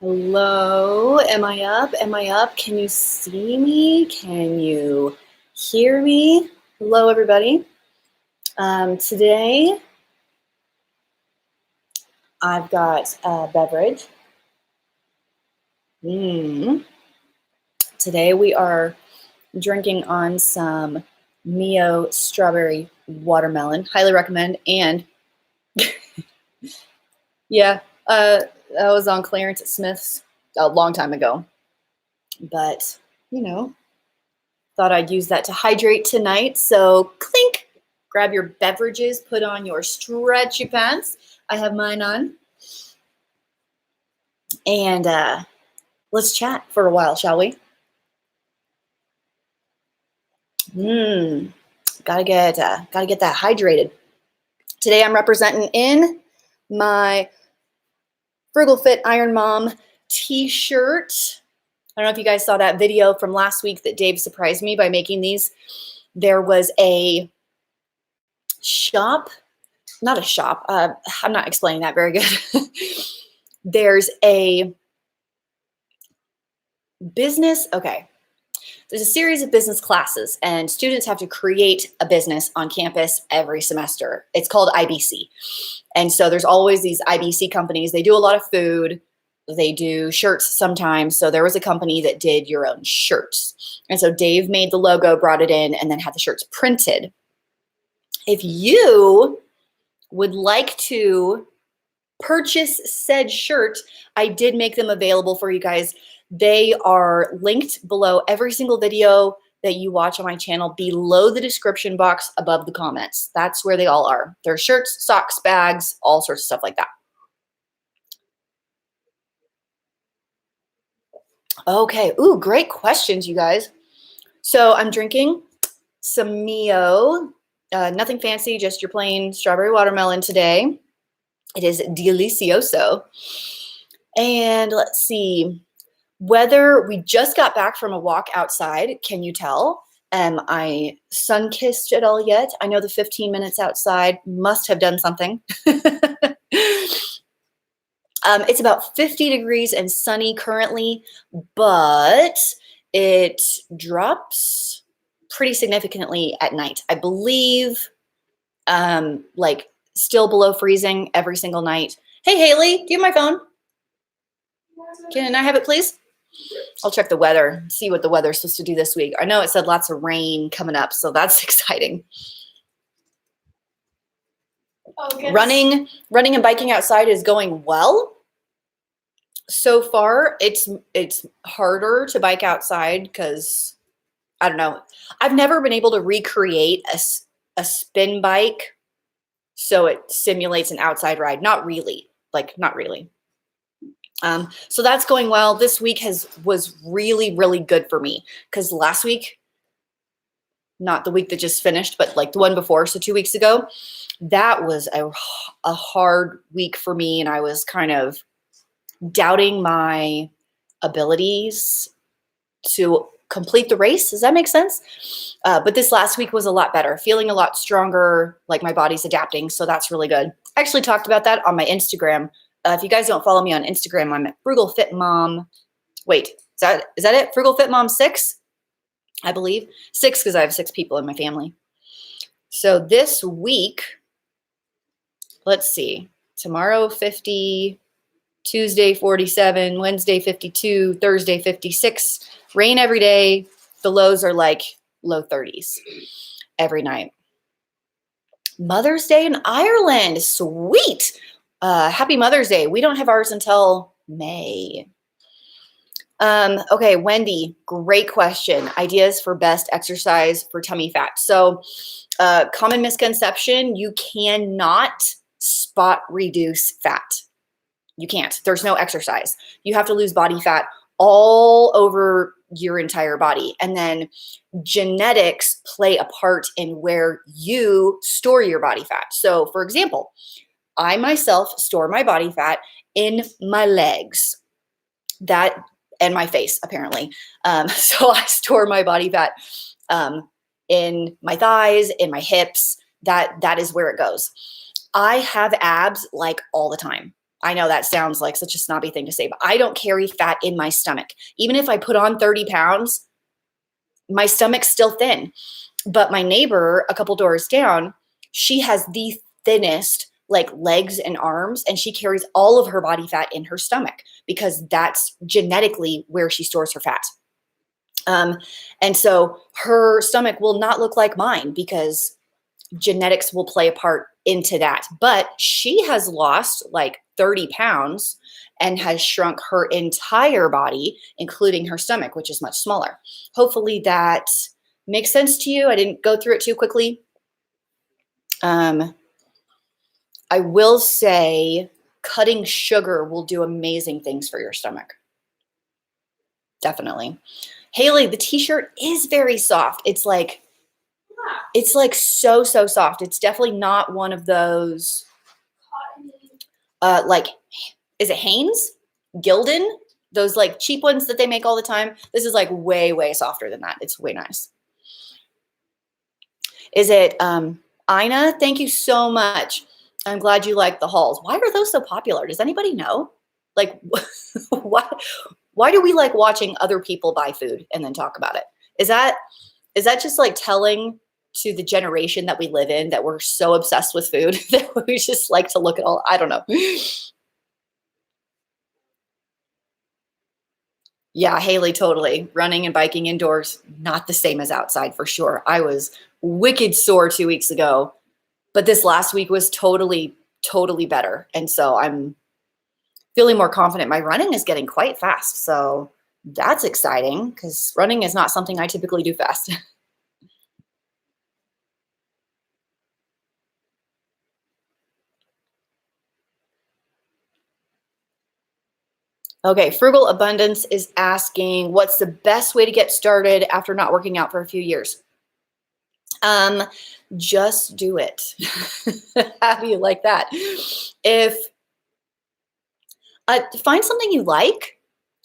Hello, am I up? Am I up? Can you see me? Can you hear me? Hello, everybody. Today, I've got a beverage. Today, we are drinking on some Mio strawberry watermelon. Highly recommend. And yeah, that was on clearance at Smith's a long time ago. But, thought I'd use that to hydrate tonight. So clink, grab your beverages, put on your stretchy pants. I have mine on. And let's chat for a while, shall we? Gotta get that hydrated. Today I'm representing in my Frugal Fit Iron Mom t-shirt. I don't know if you guys saw that video from last week that Dave surprised me by making these. There was a shop, not a shop. I'm not explaining that very good. There's a business. Okay. There's a series of business classes, and students have to create a business on campus every semester. It's called IBC. And so there's always these IBC companies. They do a lot of food. They do shirts sometimes. So there was a company that did your own shirts. And so Dave made the logo, brought it in, and then had the shirts printed. If you would like to purchase said shirt, I did make them available for you guys. They are linked below every single video that you watch on my channel, below the description box, above the comments. That's where they all are. They're shirts, socks, bags, all sorts of stuff like that. Okay. Ooh, great questions, you guys. So I'm drinking some Mio, nothing fancy, just your plain strawberry watermelon today. It is delicioso. And let's see, whether we just got back from a walk outside, can you tell? Am I sun-kissed at all yet? I know the 15 minutes outside must have done something. It's about 50 degrees and sunny currently, but it drops pretty significantly at night. I believe like still below freezing every single night. Hey, Haley, do you have my phone? Can I have it, please? I'll check the weather, see what the weather's supposed to do this week. I know it said lots of rain coming up, so that's exciting. Oh, running and biking outside is going well. So far, it's harder to bike outside because, I don't know, I've never been able to recreate a spin bike so it simulates an outside ride. Not really. So that's going well. This week was really, really good for me because last week, not the week that just finished, but like the one before, so 2 weeks ago, that was a hard week for me, and I was kind of doubting my abilities to complete the race. Does that make sense? But this last week was a lot better, feeling a lot stronger, like my body's adapting. So that's really good. I actually talked about that on my Instagram. If you guys don't follow me on Instagram, I'm at Frugal Fit Mom. Wait, is that it? Frugal Fit Mom 6, I believe. 6 because I have 6 people in my family. So this week, let's see, tomorrow 50, Tuesday 47, Wednesday 52, Thursday 56, rain every day. The lows are like low 30s every night. Mother's Day in Ireland, sweet. Happy Mother's Day. We don't have ours until May. Okay, Wendy, great question. Ideas for best exercise for tummy fat. So common misconception, you cannot spot reduce fat. You can't. There's no exercise. You have to lose body fat all over your entire body. And then genetics play a part in where you store your body fat. So for example, I myself store my body fat in my legs, and my face, apparently. So I store my body fat in my thighs, in my hips. That is where it goes. I have abs like all the time. I know that sounds like such a snobby thing to say, but I don't carry fat in my stomach. Even if I put on 30 pounds, my stomach's still thin. But my neighbor, a couple doors down, she has the thinnest like legs and arms, and she carries all of her body fat in her stomach because that's genetically where she stores her fat. And so her stomach will not look like mine because genetics will play a part into that. But she has lost like 30 pounds and has shrunk her entire body, including her stomach, which is much smaller. Hopefully that makes sense to you. I didn't go through it too quickly. I will say cutting sugar will do amazing things for your stomach. Definitely. Haley, the t-shirt is very soft. It's like so soft. It's definitely not one of those like, is it Hanes? Gildan? Those like cheap ones that they make all the time. This is like way softer than that. It's way nice. Is it Ina? Thank you so much. I'm glad you like the hauls. Why are those so popular? Does anybody know? Like, why do we like watching other people buy food and then talk about it? Is that just like telling to the generation that we live in that we're so obsessed with food that we just like to look at all? I don't know. Yeah, Haley, totally. Running and biking indoors, not the same as outside for sure. I was wicked sore 2 weeks ago, but this last week was totally better. And so I'm feeling more confident. My running is getting quite fast. So that's exciting because running is not something I typically do fast. Okay, Frugal Abundance is asking, what's the best way to get started after not working out for a few years? Just do it. How do you like that? If find something you like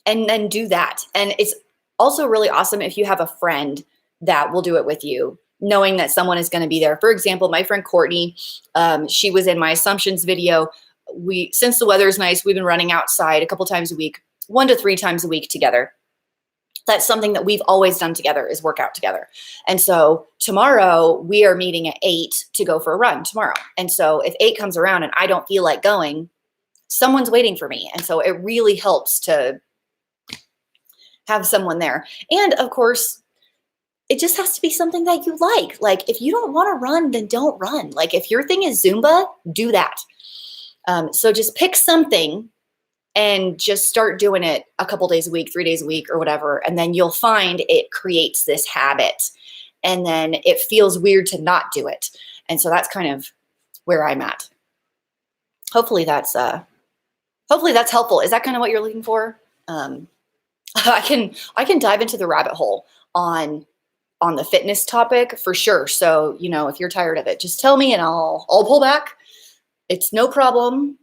and then do that. And it's also really awesome if you have a friend that will do it with you, knowing that someone is going to be there. For example, my friend Courtney, she was in my assumptions video. Since the weather is nice, we've been running outside a couple times a week, 1 to 3 times a week together. That's something that we've always done together, is work out together. And so tomorrow we are meeting at 8 to go for a run tomorrow. And so if 8 comes around and I don't feel like going, someone's waiting for me. And so it really helps to have someone there. And of course, it just has to be something that you like. Like if you don't want to run, then don't run. Like if your thing is Zumba, do that. So just pick something and just start doing it a couple days a week, 3 days a week or whatever. And then you'll find it creates this habit. And then it feels weird to not do it. And so that's kind of where I'm at. Hopefully that's helpful. Is that kind of what you're looking for? I can dive into the rabbit hole on the fitness topic for sure. So, if you're tired of it, just tell me and I'll pull back. It's no problem.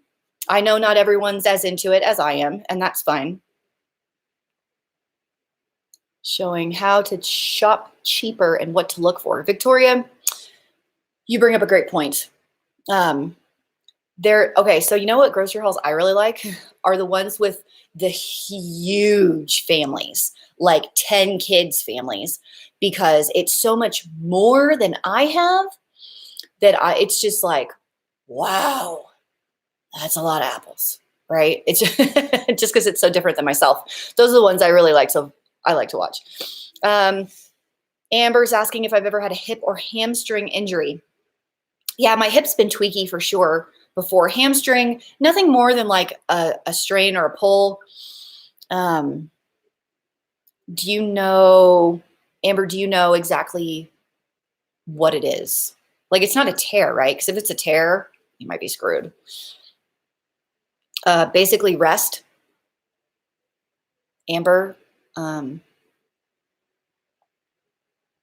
I know not everyone's as into it as I am, and that's fine. Showing how to shop cheaper and what to look for. Victoria, you bring up a great point. Okay, so you know what grocery hauls I really like are the ones with the huge families, like 10 kids families, because it's so much more than I have that it's just like, wow, that's a lot of apples, right? It's just because it's so different than myself. Those are the ones I really like, so I like to watch. Amber's asking if I've ever had a hip or hamstring injury. Yeah, my hip's been tweaky for sure before. Hamstring, nothing more than like a strain or a pull. Do you know, Amber, do you know exactly what it is? Like it's not a tear, right? Because if it's a tear, you might be screwed. Basically rest. Amber,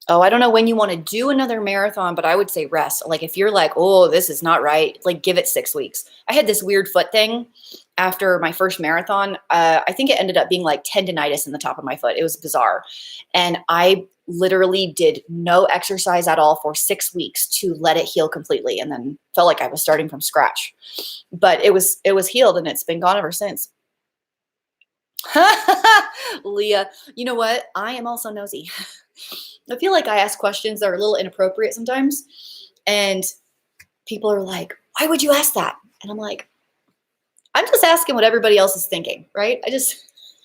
Oh, I don't know when you want to do another marathon, but I would say rest. Like if you're like, oh, this is not right, like give it 6 weeks. I had this weird foot thing after my first marathon. I think it ended up being like tendonitis in the top of my foot. It was bizarre. And I literally did no exercise at all for 6 weeks to let it heal completely. And then felt like I was starting from scratch. But it was healed and it's been gone ever since. Leah, you know what? I am also nosy. I feel like I ask questions that are a little inappropriate sometimes. And people are like, why would you ask that? And I'm like, I'm just asking what everybody else is thinking, right?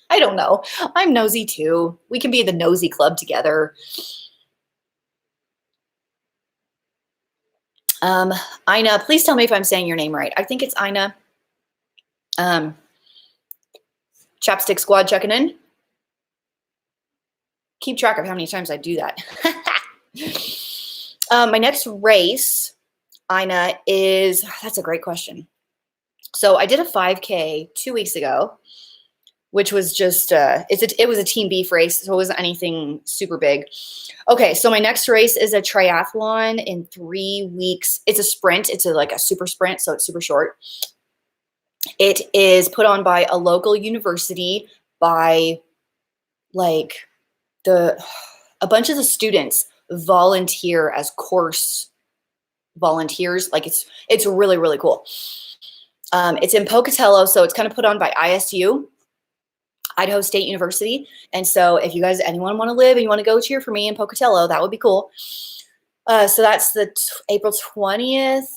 I don't know. I'm nosy too. We can be the nosy club together. Ina, please tell me if I'm saying your name right. I think it's Ina. Chapstick Squad checking in. Keep track of how many times I do that. My next race, Ina, that's a great question. So I did a 5K 2 weeks ago, which was just, it was a team beef race, so it wasn't anything super big. Okay, so my next race is a triathlon in 3 weeks. It's a sprint. It's like a super sprint, so it's super short. It is put on by a local university by like a bunch of the students volunteer as course volunteers. Like it's really, really cool. It's in Pocatello, so it's kind of put on by ISU, Idaho State University. And so if you guys, anyone want to live and you want to go cheer for me in Pocatello, that would be cool. So that's the April 20th.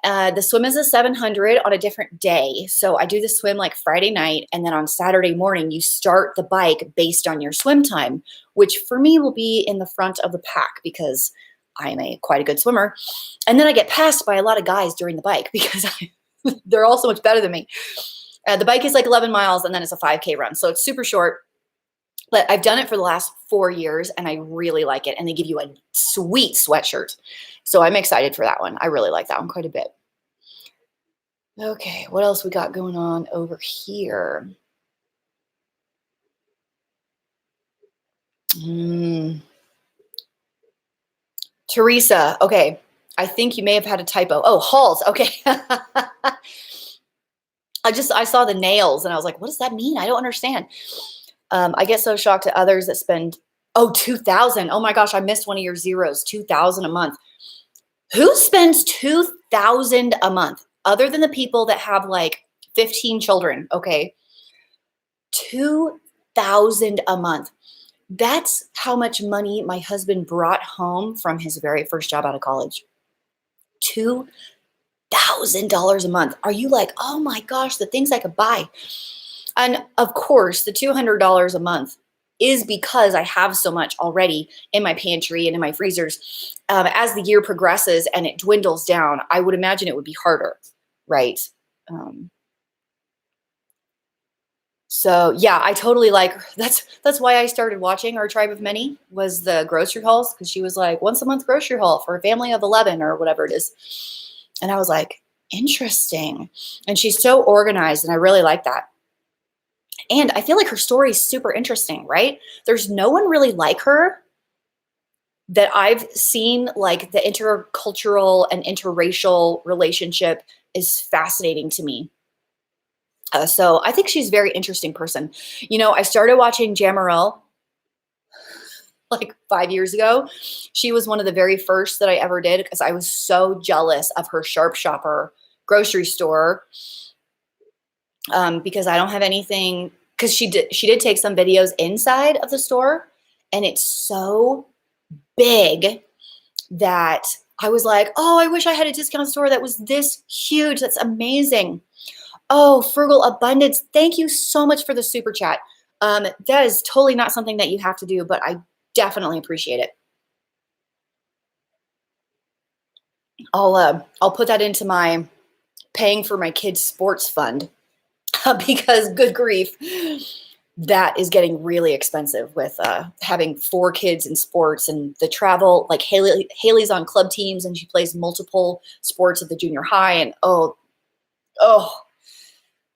The swim is a 700 on a different day. So I do the swim like Friday night, and then on Saturday morning, you start the bike based on your swim time, which for me will be in the front of the pack because I'm quite a good swimmer. And then I get passed by a lot of guys during the bike because they're all so much better than me. The bike is like 11 miles and then it's a 5K run. So it's super short. But I've done it for the last 4 years and I really like it. And they give you a sweet sweatshirt. So I'm excited for that one. I really like that one quite a bit. Okay, what else we got going on over here? Theresa, okay. I think you may have had a typo. Oh, Halls. Okay. I saw the nails and I was like, what does that mean? I don't understand. I get so shocked at others that spend, 2,000. Oh my gosh, I missed one of your zeros. 2,000 a month. Who spends 2,000 a month other than the people that have like 15 children? Okay. 2,000 a month. That's how much money my husband brought home from his very first job out of college. $2,000 a month. Are you like, oh my gosh, the things I could buy? And of course, the $200 a month is because I have so much already in my pantry and in my freezers. As the year progresses and it dwindles down, I would imagine it would be harder, right? So yeah, I totally like, that's why I started watching Our Tribe of Many was the grocery hauls, because she was like once a month grocery haul for a family of 11 or whatever it is. And I was like, interesting. And she's so organized and I really like that. And I feel like her story is super interesting, right? There's no one really like her that I've seen. Like the intercultural and interracial relationship is fascinating to me. So I think she's a very interesting person. You know, I started watching Jamarel like 5 years ago. She was one of the very first that I ever did because I was so jealous of her Sharp Shopper grocery store because I don't have anything. Because she did take some videos inside of the store, and it's so big that I was like, oh, I wish I had a discount store that was this huge. That's amazing. Oh, Frugal Abundance. Thank you so much for the super chat. That is totally not something that you have to do, but I definitely appreciate it. I'll put that into my paying for my kids' sports fund because good grief, that is getting really expensive with having 4 kids in sports and the travel. Like Haley's on club teams and she plays multiple sports at the junior high. And oh,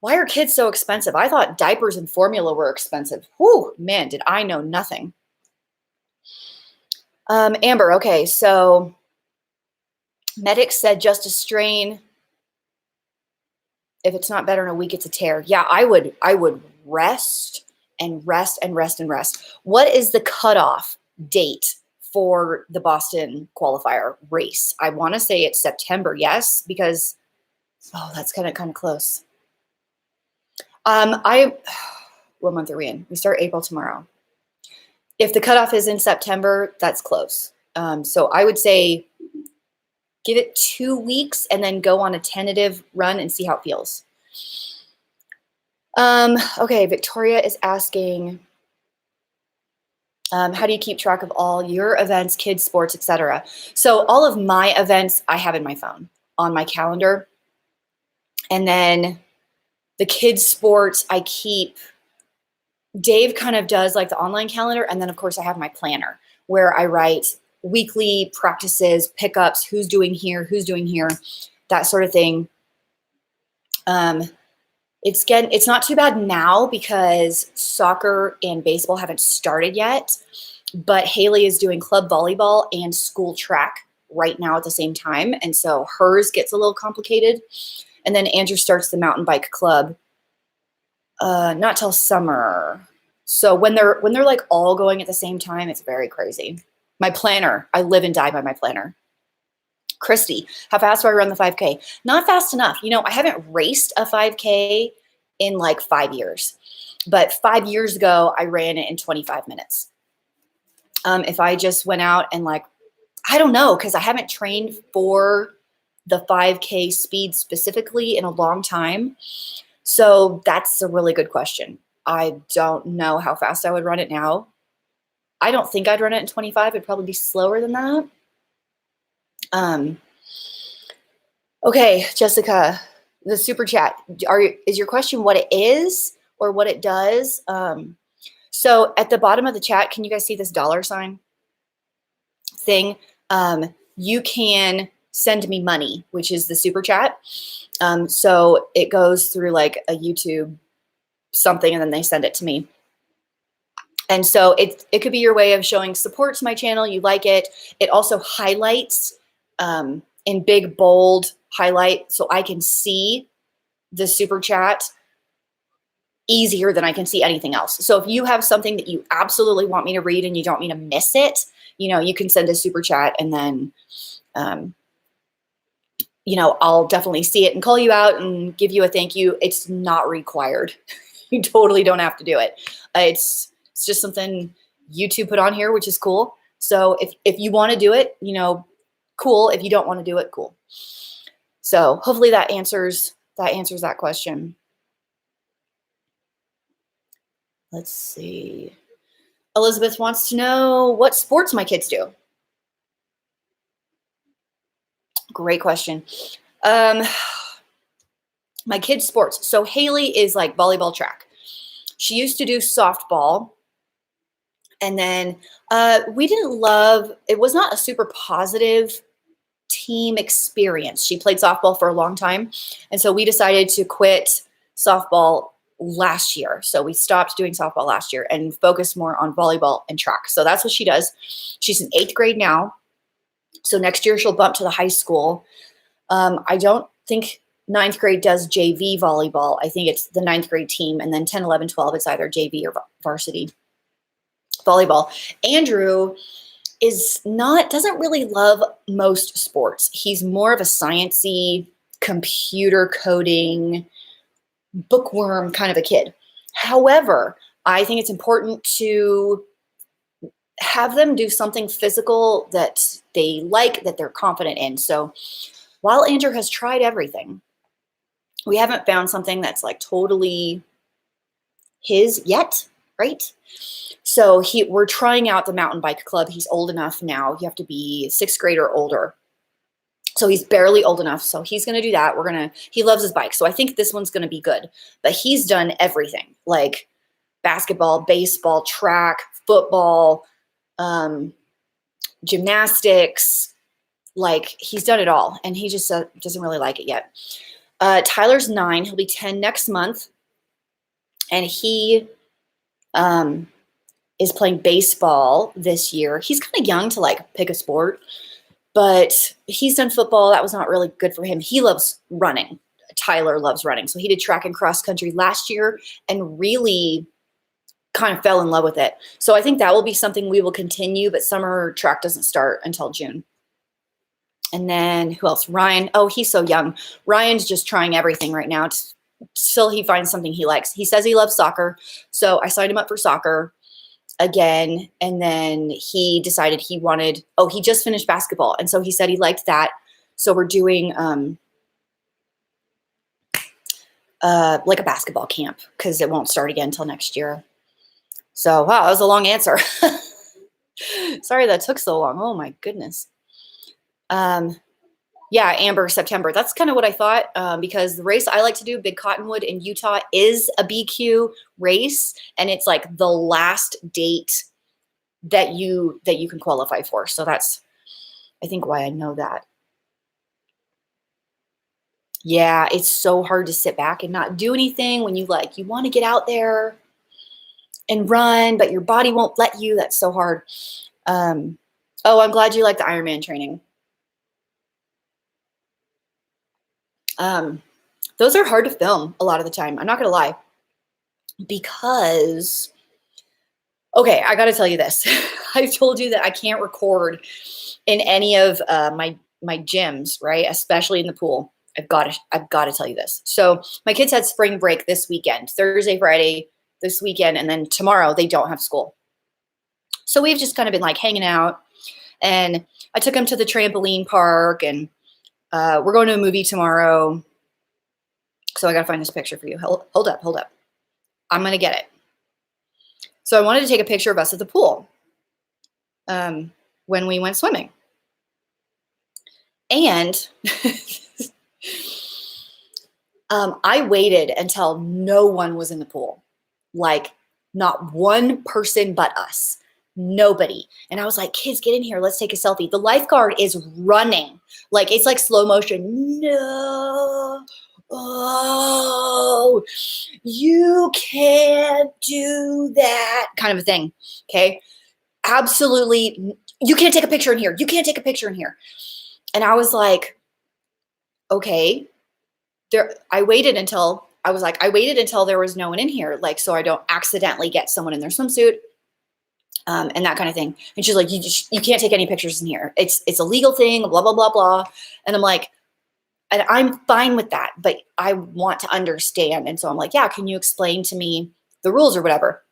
why are kids so expensive? I thought diapers and formula were expensive. Whew, man, did I know nothing. Amber, okay, so medics said just a strain. If it's not better in a week, it's a tear. Yeah, I would rest and rest and rest and rest. What is the cutoff date for the Boston qualifier race? I want to say it's September, yes, because that's kind of close. What month are we in? We start April tomorrow. If the cutoff is in September, that's close. So I would say give it 2 weeks and then go on a tentative run and see how it feels. Okay, Victoria is asking, how do you keep track of all your events, kids, sports, etc.? So all of my events I have in my phone on my calendar. And then the kids' sports I keep, Dave kind of does like the online calendar. And then of course I have my planner where I write weekly practices, pickups, who's doing here, that sort of thing. It's not too bad now because soccer and baseball haven't started yet, but Haley is doing club volleyball and school track right now at the same time. And so hers gets a little complicated. And then Andrew starts the mountain bike club, not till summer. So when they're like all going at the same time, it's very crazy. My planner, I live and die by my planner. Christy, how fast do I run the 5K? Not fast enough. I haven't raced a 5K in like 5 years, but 5 years ago, I ran it in 25 minutes. If I just went out and I don't know, because I haven't trained for the 5K speed specifically in a long time. So that's a really good question. I don't know how fast I would run it now. I don't think I'd run it in 25. It'd probably be slower than that. Okay, Jessica, the super chat. Is your question what it is or what it does? So at the bottom of the chat, can you guys see this $ thing? You can send me money, which is the super chat. So it goes through like a YouTube something and then they send it to me. And so it could be your way of showing support to my channel. You like it. It also highlights in big, bold highlight so I can see the super chat easier than I can see anything else. So if you have something that you absolutely want me to read and you don't want me to miss it, you can send a super chat and then, I'll definitely see it and call you out and give you a thank you. It's not required. You totally don't have to do it. It's just something YouTube put on here, which is cool. So if you want to do it, cool. If you don't want to do it, cool. So hopefully that answers that question. Let's see. Elizabeth wants to know what sports my kids do. Great question. My kids' sports. So Haley is like volleyball track. She used to do softball. And then we didn't love, it was not a super positive team experience. She played softball for a long time. And so we decided to quit softball last year. So we stopped doing softball last year and focused more on volleyball and track. So that's what she does. She's in 8th grade now. So next year she'll bump to the high school. I don't think 9th grade does JV volleyball. I think it's the 9th grade team. And then 10, 11, 12, it's either JV or varsity volleyball. Andrew doesn't really love most sports. He's more of a sciencey, computer coding, bookworm kind of a kid. However, I think it's important to have them do something physical that they like, that they're confident in. So while Andrew has tried everything, we haven't found something that's like totally his yet, right? So we're trying out the mountain bike club. He's old enough now. You have to be 6th grade or older. So he's barely old enough. So he's going to do that. He loves his bike. So I think this one's going to be good. But he's done everything like basketball, baseball, track, football, gymnastics. Like he's done it all. And he just doesn't really like it yet. Tyler's 9. He'll be 10 next month. And he is playing baseball this year. He's kind of young to like pick a sport, but he's done football. That was not really good for him. He loves running. Tyler loves running. So he did track and cross country last year and really kind of fell in love with it. So I think that will be something we will continue, but summer track doesn't start until June. And then who else? Ryan. Oh, he's so young. Ryan's just trying everything right now till he finds something he likes. He says he loves soccer. So I signed him up for soccer again. And then he decided he wanted, he just finished basketball. And so he said he liked that. So we're doing like a basketball camp because it won't start again until next year. So, wow, that was a long answer. Sorry that took so long. Oh my goodness. Yeah, Amber, September. That's kind of what I thought because the race I like to do, Big Cottonwood in Utah, is a BQ race, and it's like the last date that you can qualify for. So that's, I think, why I know that. Yeah, it's so hard to sit back and not do anything when you want to get out there and run, but your body won't let you. That's so hard. I'm glad you like the Ironman training. Those are hard to film a lot of the time. I'm not going to lie, because, okay, I got to tell you this. I told you that I can't record in any of my gyms, right? Especially in the pool. I've got to tell you this. So my kids had spring break this weekend, Thursday, Friday, this weekend, and then tomorrow they don't have school. So we've just kind of been like hanging out, and I took them to the trampoline park, and we're going to a movie tomorrow. So I got to find this picture for you. Hold up. I'm going to get it. So I wanted to take a picture of us at the pool when we went swimming. And I waited until no one was in the pool. Like not one person but us. Nobody. And I was like, kids, get in here. Let's take a selfie. The lifeguard is running. Like it's like slow motion. No. Oh, you can't do that kind of a thing. Okay. Absolutely. You can't take a picture in here. You can't take a picture in here. And I was like, okay. I waited until there was no one in here. Like, so I don't accidentally get someone in their swimsuit. And that kind of thing. And she's like, you can't take any pictures in here. It's a legal thing, blah, blah, blah, blah. And I'm like, and I'm fine with that, but I want to understand. And so I'm like, yeah, can you explain to me the rules or whatever?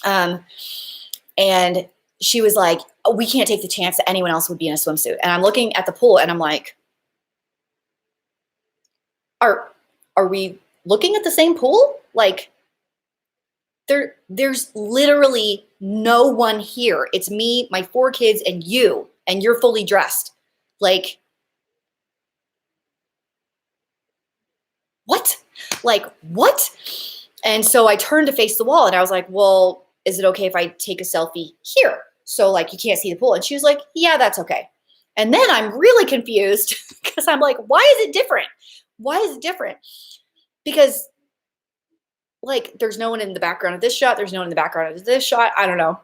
And she was like, we can't take the chance that anyone else would be in a swimsuit. And I'm looking at the pool and I'm like, are we looking at the same pool? Like there's literally no one here. It's me, my 4 kids, and you're fully dressed. Like, what? Like, what? And so I turned to face the wall and I was like, well, is it okay if I take a selfie here? So like, you can't see the pool. And she was like, yeah, that's okay. And then I'm really confused because I'm like, why is it different? Why is it different? Because like, there's no one in the background of this shot. There's no one in the background of this shot. I don't know.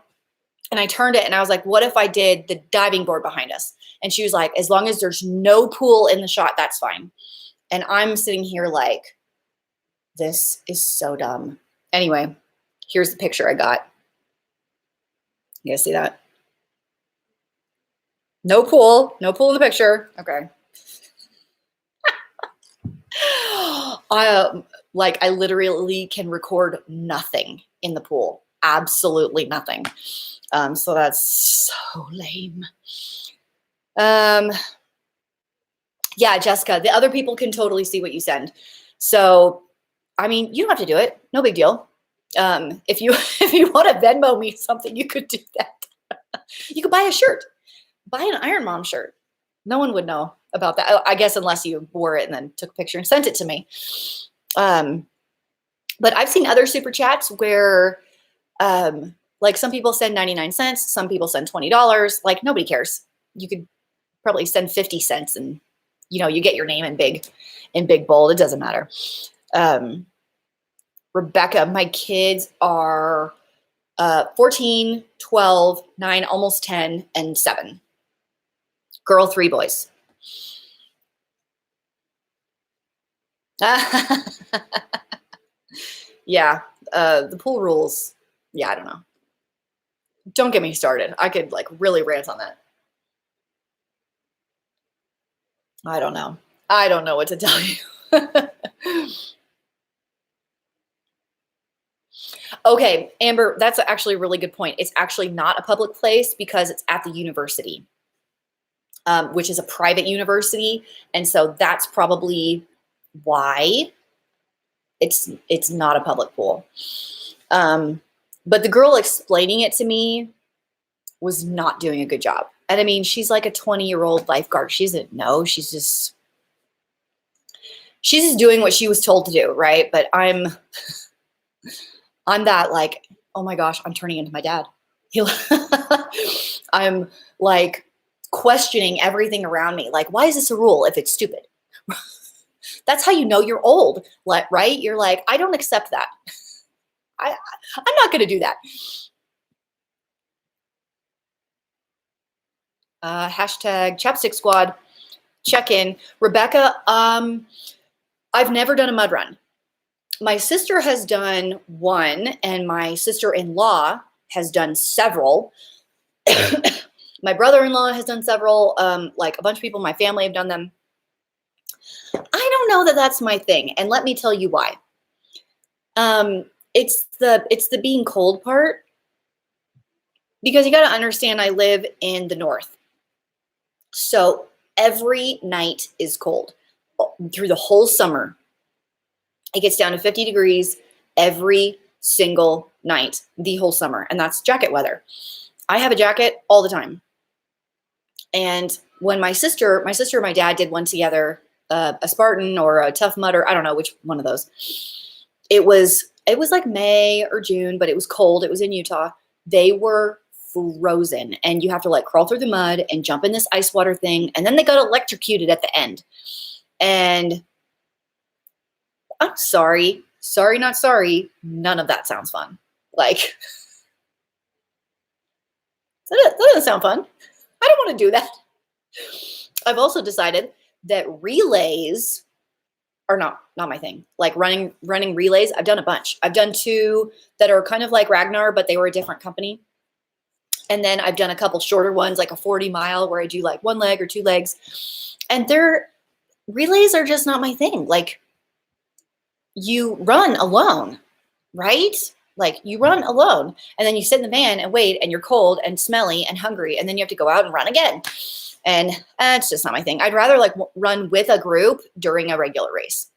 And I turned it and I was like, what if I did the diving board behind us? And she was like, as long as there's no pool in the shot, that's fine. And I'm sitting here like, this is so dumb. Anyway, here's the picture I got. You guys see that? No pool in the picture. Okay. I literally can record nothing in the pool. Absolutely nothing. So that's so lame. Yeah, Jessica, the other people can totally see what you send. So, I mean, you don't have to do it. No big deal. If you want to Venmo me something, you could do that. You could buy a shirt. Buy an Iron Mom shirt. No one would know about that. I guess unless you wore it and then took a picture and sent it to me. But I've seen other super chats where like some people send 99 cents, some people send $20. Like nobody cares. You could probably send 50 cents and you get your name in big bold. It doesn't matter. Rebecca, my kids are 14, 12, 9, almost 10, and 7. Girl, 3 boys. Yeah, the pool rules. Yeah, I don't know. Don't get me started. I could like really rant on that. I don't know. I don't know what to tell you. Okay, Amber, that's actually a really good point. It's actually not a public place because it's at the university, which is a private university. And so that's probably why it's not a public pool. But the girl explaining it to me was not doing a good job. And I mean, she's like a 20-year-old lifeguard. She doesn't know. She's just doing what she was told to do, right? But I'm that like, oh my gosh, I'm turning into my dad. I'm like questioning everything around me. Like, why is this a rule if it's stupid? That's how you know you're old, right? You're like, I don't accept that. I'm not going to do that. Hashtag Chapstick Squad. Check in. Rebecca, I've never done a mud run. My sister has done one, and my sister-in-law has done several. My brother-in-law has done several. Like a bunch of people in my family have done them. I don't know that that's my thing, and let me tell you why. It's the being cold part, because you got to understand I live in the north. So every night is cold through the whole summer. It gets down to 50 degrees every single night, the whole summer. And that's jacket weather. I have a jacket all the time. And when my sister and my dad did one together, a Spartan or a Tough Mudder, I don't know which one of those. It was like May or June, but it was cold. It was in Utah. They were frozen, and you have to like crawl through the mud and jump in this ice water thing. And then they got electrocuted at the end. And I'm sorry, not sorry. None of that sounds fun. Like, that doesn't sound fun. I don't want to do that. I've also decided that relays are not my thing. Like running relays, I've done a bunch. I've done 2 that are kind of like Ragnar, but they were a different company. And then I've done a couple shorter ones, like a 40-mile where I do like 1 leg or 2 legs. And relays are just not my thing. Like, you run alone, right? Like, you run alone, and then you sit in the van and wait, and you're cold and smelly and hungry, and then you have to go out and run again. And it's just not my thing. I'd rather like run with a group during a regular race.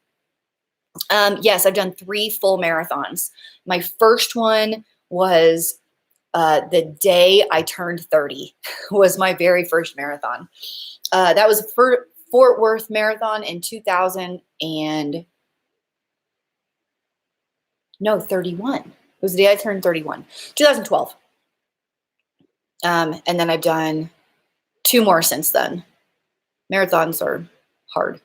Yes, I've done 3 full marathons. My first one was the day I turned 30 was my very first marathon. That was for Fort Worth Marathon in 31. It was the day I turned 31, 2012. And then I've done 2 more since then. Marathons are hard.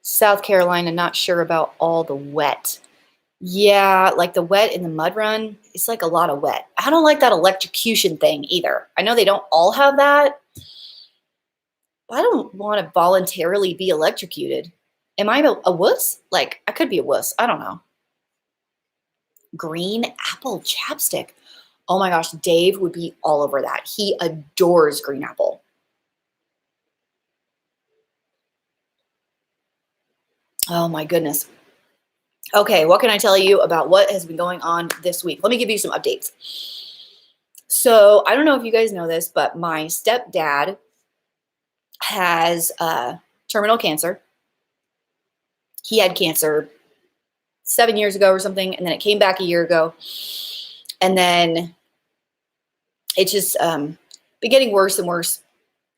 South Carolina, not sure about all the wet. Yeah, like the wet in the mud run, it's like a lot of wet. I don't like that electrocution thing either. I know they don't all have that. But I don't want to voluntarily be electrocuted. Am I a wuss? Like, I could be a wuss. I don't know. Green apple chapstick. Oh my gosh, Dave would be all over that. He adores green apple. Oh my goodness. Okay, what can I tell you about what has been going on this week? Let me give you some updates. So I don't know if you guys know this, but my stepdad has terminal cancer. He had cancer 7 years ago or something, and then it came back a year ago. And then it's just been getting worse and worse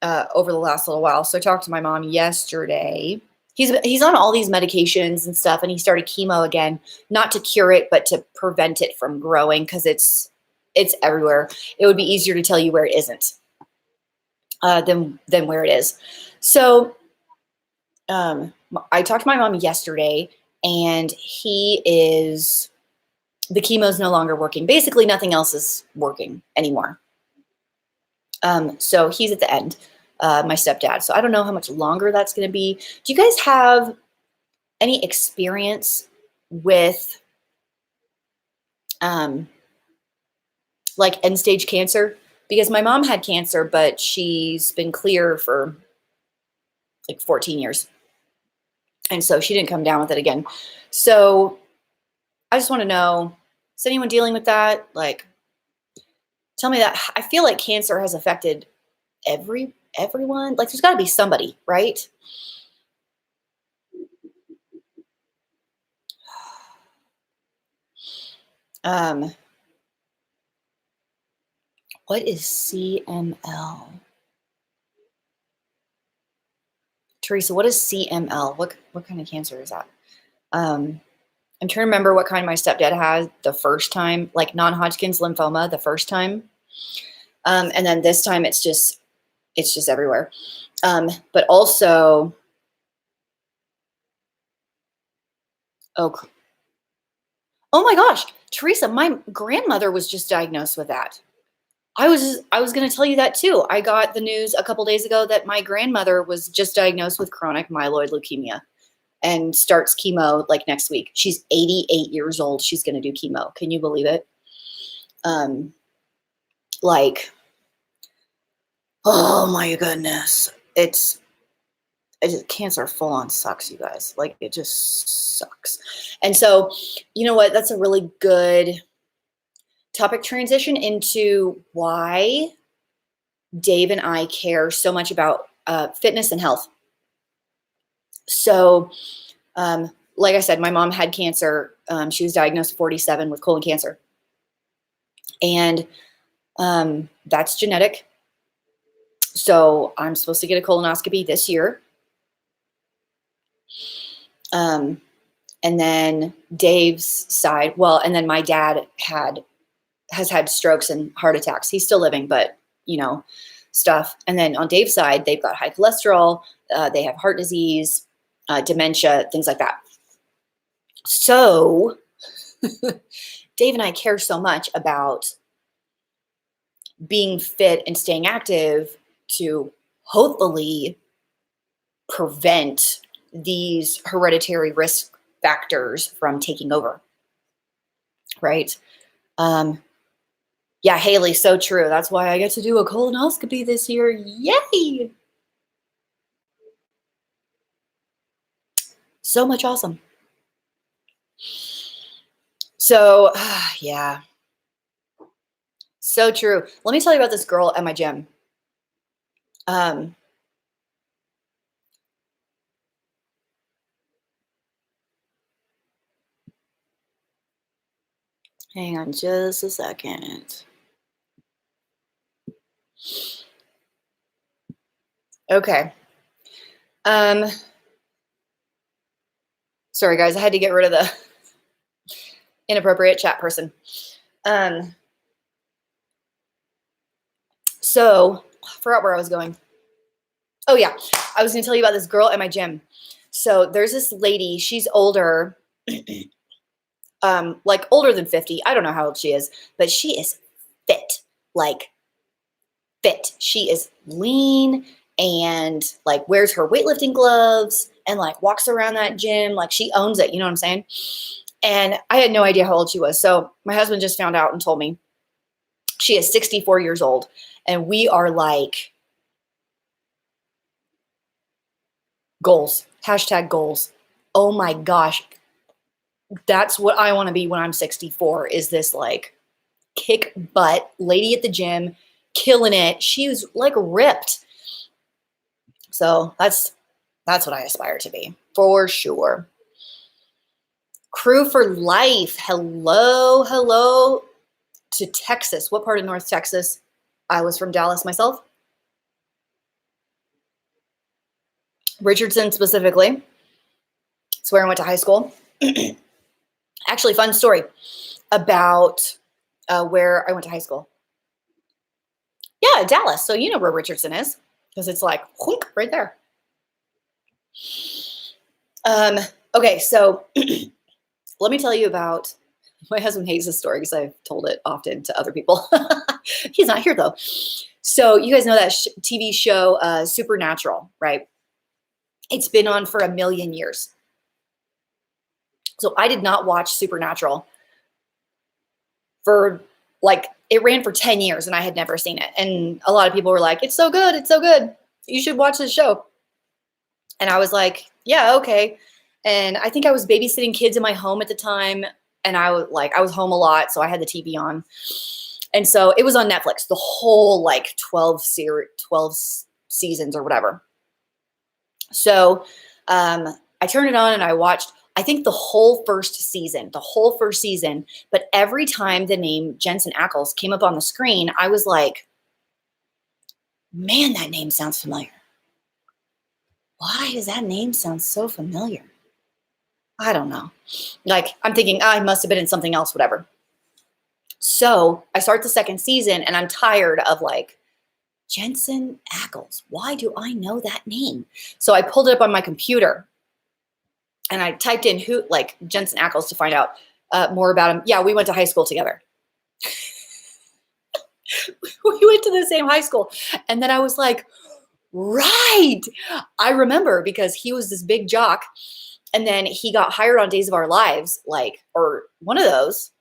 over the last little while. So I talked to my mom yesterday. He's on all these medications and stuff, and he started chemo again, not to cure it, but to prevent it from growing, because it's everywhere. It would be easier to tell you where it isn't than where it is. So I talked to my mom yesterday, and the chemo's no longer working. Basically, nothing else is working anymore. So he's at the end, my stepdad. So I don't know how much longer that's going to be. Do you guys have any experience with like end stage cancer? Because my mom had cancer, but she's been clear for like 14 years. And so she didn't come down with it again. So I just want to know, is anyone dealing with that? Like, tell me that. I feel like cancer has affected everyone. Like, there's got to be somebody, right? What is CML? Theresa, what is CML? What kind of cancer is that? I'm trying to remember what kind my stepdad had the first time, like non-Hodgkin's lymphoma the first time. And then this time it's just everywhere. But also, oh my gosh, Theresa, my grandmother was just diagnosed with that. I was going to tell you that too. I got the news a couple days ago that my grandmother was just diagnosed with chronic myeloid leukemia and starts chemo like next week. She's 88 years old. She's going to do chemo. Can you believe it? Like, oh my goodness. It's cancer full on sucks, you guys. Like, it just sucks. And so, you know what? That's a really good topic transition into why Dave and I care so much about fitness and health. So, like I said, my mom had cancer. She was diagnosed at 47 with colon cancer. And that's genetic. So I'm supposed to get a colonoscopy this year. And then Dave's side, and then my dad has had strokes and heart attacks. He's still living, but stuff. And then on Dave's side, they've got high cholesterol. They have heart disease, dementia, things like that. So Dave and I care so much about being fit and staying active to hopefully prevent these hereditary risk factors from taking over. Right? Yeah, Haley, so true. That's why I get to do a colonoscopy this year. Yay! So much awesome. So, yeah. So true. Let me tell you about this girl at my gym. Hang on just a second. Okay. Sorry, guys. I had to get rid of the inappropriate chat person. So, I forgot where I was going. Oh, yeah. I was going to tell you about this girl at my gym. So, there's this lady. She's older. Like older than 50. I don't know how old she is, but she is fit. Like, fit. She is lean and like wears her weightlifting gloves and like walks around that gym. Like, she owns it. You know what I'm saying? And I had no idea how old she was. So my husband just found out and told me she is 64 years old. And we are like, goals, #goals. Oh my gosh. That's what I want to be when I'm 64, is this like kick butt lady at the gym, killing it. She was like ripped. So that's what I aspire to be, for sure. Crew for life. Hello to Texas. What part of North Texas? I was from Dallas myself. Richardson specifically. It's where I went to high school. Actually, fun story about where I went to high school. Yeah, Dallas. So you know where Richardson is, because it's like right there. Okay, so let me tell you about, my husband hates this story because I've told it often to other people. He's not here though. So you guys know that TV show, Supernatural, right? It's been on for 1,000,000 years. So I did not watch Supernatural for it ran for 10 years and I had never seen it. And a lot of people were like, it's so good. It's so good. You should watch this show. And I was like, yeah, okay. And I think I was babysitting kids in my home at the time. And I was home a lot. So I had the TV on. And so it was on Netflix, the whole 12 seasons or whatever. So I turned it on and I watched, I think the whole first season, but every time the name Jensen Ackles came up on the screen, I was like, man, that name sounds familiar. Why does that name sound so familiar? I don't know. I'm thinking, I must have been in something else, whatever. So I start the second season and I'm tired of Jensen Ackles. Why do I know that name? So I pulled it up on my computer and I typed in Jensen Ackles to find out more about him. Yeah, we went to high school together. We went to the same high school. And then I was like, right. I remember because he was this big jock. And then he got hired on Days of Our Lives, or one of those,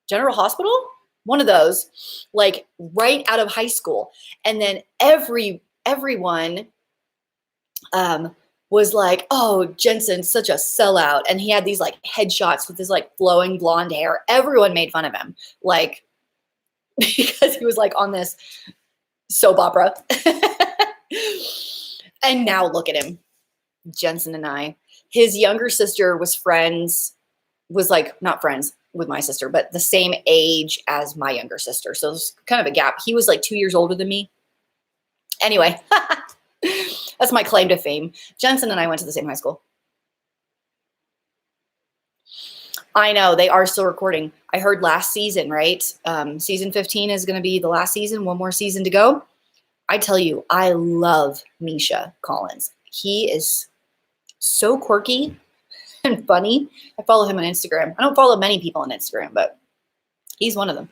General Hospital, one of those, right out of high school. And then everyone was like, oh, Jensen's such a sellout. And he had these headshots with his flowing blonde hair. Everyone made fun of him, because he was on this soap opera. And now look at him, Jensen and I. His younger sister was not friends with my sister, but the same age as my younger sister. So there's kind of a gap. He was 2 years older than me. Anyway, that's my claim to fame. Jensen and I went to the same high school. I know, they are still recording. I heard last season, right? Season 15 is going to be the last season. One more season to go. I tell you, I love Misha Collins. He is so quirky and funny. I follow him on Instagram. I don't follow many people on Instagram, but he's one of them.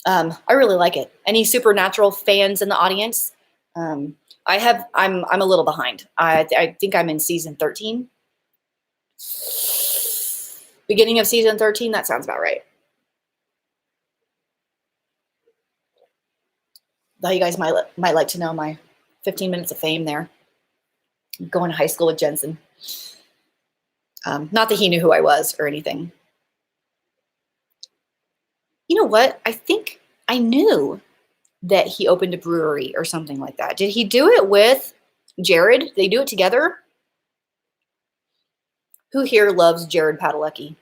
I really like it. Any Supernatural fans in the audience? I'm a little behind. I think I'm in season 13. Beginning of season 13. That sounds about right. Thought you guys might like to know my 15 minutes of fame there. Going to high school with Jensen. Not that he knew who I was or anything. You know what? I think I knew that he opened a brewery or something like that. Did he do it with Jared? Did they do it together? Who here loves Jared Padalecki?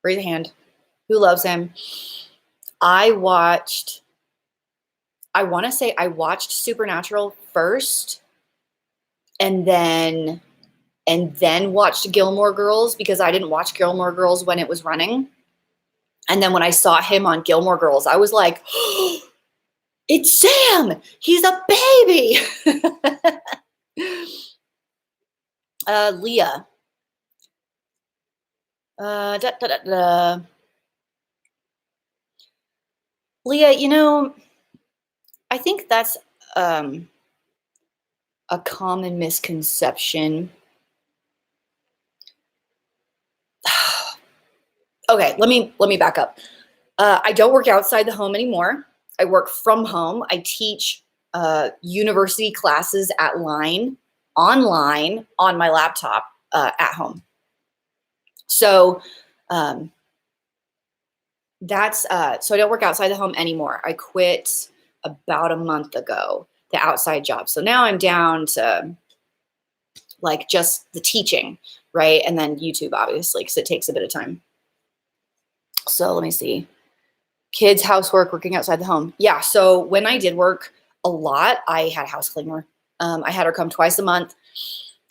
Raise a hand. Who loves him? I want to say I watched Supernatural first and then watched Gilmore Girls because I didn't watch Gilmore Girls when it was running. And then when I saw him on Gilmore Girls, I was like, oh, it's Sam. He's a baby. Leah. Leah, I think that's a common misconception. Okay, let me back up. I don't work outside the home anymore. I work from home. I teach university classes online on my laptop at home. So that's so I don't work outside the home anymore. I quit about a month ago, the outside job. So now I'm down to just the teaching, right? And then YouTube, obviously, because it takes a bit of time. So let me see. Kids, housework, working outside the home. Yeah. So when I did work a lot, I had a house cleaner. I had her come twice a month,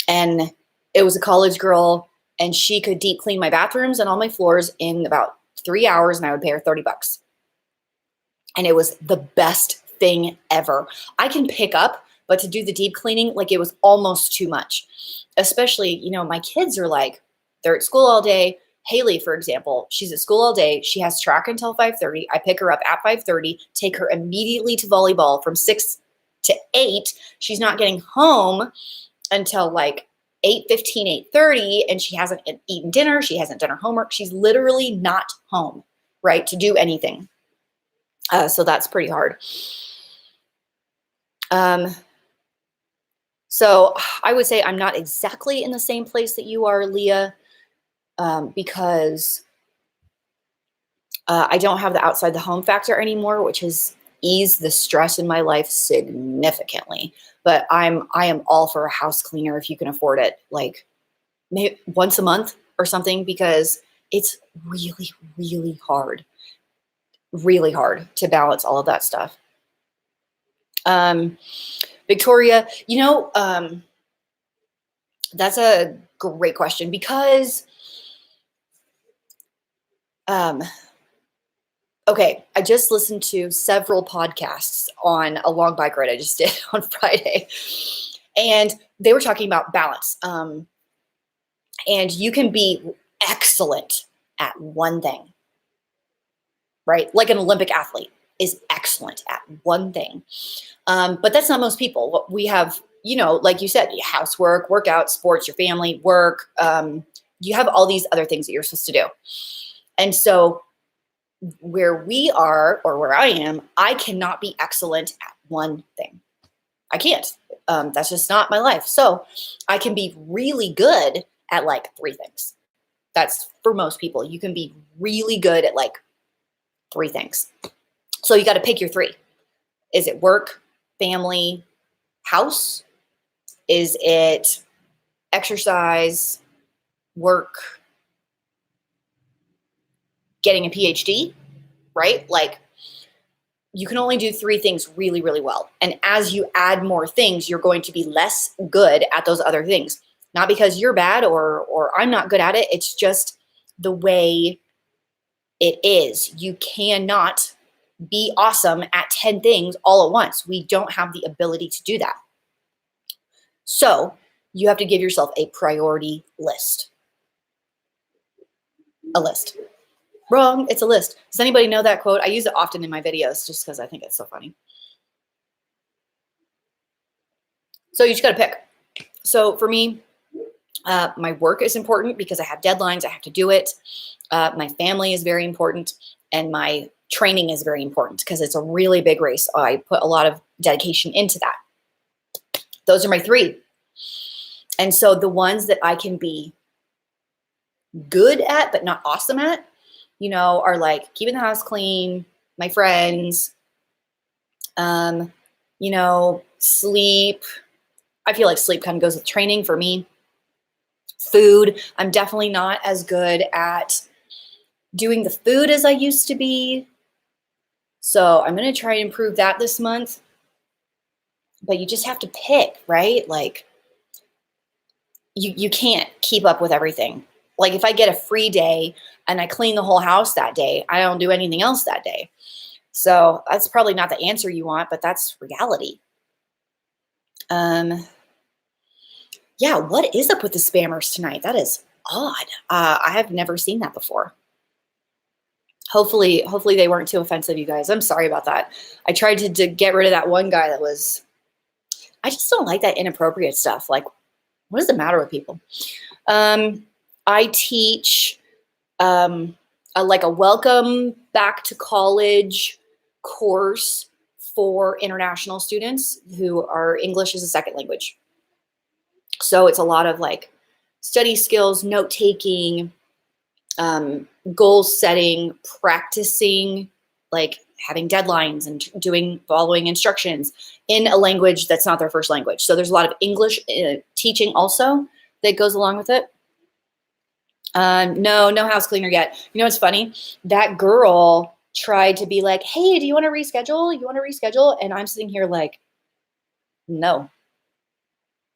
and it was a college girl, and she could deep clean my bathrooms and all my floors in about 3 hours, and I would pay her $30. And it was the best thing ever. I can pick up But to do the deep cleaning, like it was almost too much. Especially, you know, my kids are like, they're at school all day. Haley, for example, she's at school all day. She has track until 5:30. I pick her up at 5:30, take her immediately to volleyball from 6 to 8. She's not getting home until like 8:15, 8:30, and she hasn't eaten dinner. She hasn't done her homework. She's literally not home, right, to do anything. So that's pretty hard. So I would say I'm not exactly in the same place that you are, Leah, because I don't have the outside the home factor anymore, which has eased the stress in my life significantly. But I am all for a house cleaner if you can afford it, like maybe once a month or something, because it's really, really hard to balance all of that stuff. Victoria, you know, that's a great question because, okay, I just listened to several podcasts on a long bike ride I just did on Friday, and they were talking about balance. And you can be excellent at one thing, right? Like an Olympic athlete is excellent at one thing. But that's not most people. We have, you know, like you said, housework, workout, sports, your family, work. You have all these other things that you're supposed to do. And so where we are, or where I am, I cannot be excellent at one thing. I can't. That's just not my life. So I can be really good at like 3 things. That's for most people. You can be really good at like 3 things. So you got to pick your 3. Is it work, family, house? Is it exercise, work, getting a PhD, right? Like you can only do 3 things really, really well. And as you add more things, you're going to be less good at those other things. Not because you're bad or I'm not good at it. It's just the way it is. You cannot be awesome at 10 things all at once. We don't have the ability to do that. So you have to give yourself a priority list. A list. Wrong, it's a list. Does anybody know that quote? I use it often in my videos just because I think it's so funny. So you just got to pick. So for me, my work is important because I have deadlines. I have to do it. My family is very important. And my training is very important because it's a really big race. I put a lot of dedication into that. Those are my 3. And so the ones that I can be good at, but not awesome at, you know, are like keeping the house clean, my friends, you know, sleep. I feel like sleep kind of goes with training for me. Food. I'm definitely not as good at doing the food as I used to be. So I'm going to try and improve that this month. But you just have to pick, right? Like you can't keep up with everything. Like if I get a free day and I clean the whole house that day, I don't do anything else that day. So that's probably not the answer you want, but that's reality. Yeah, what is up with the spammers tonight? That is odd. I have never seen that before. Hopefully they weren't too offensive, you guys. I'm sorry about that. I tried to get rid of that one guy that was, I just don't like that inappropriate stuff. Like, what is the matter with people? I teach like a welcome back to college course for international students who are English as a second language. So it's a lot of like study skills, note taking, goal setting, practicing, like having deadlines and following instructions in a language that's not their first language. So there's a lot of English teaching also that goes along with it. No house cleaner yet. You know what's funny? That girl tried to be like, hey, do you want to reschedule? You want to reschedule? And I'm sitting here like, no.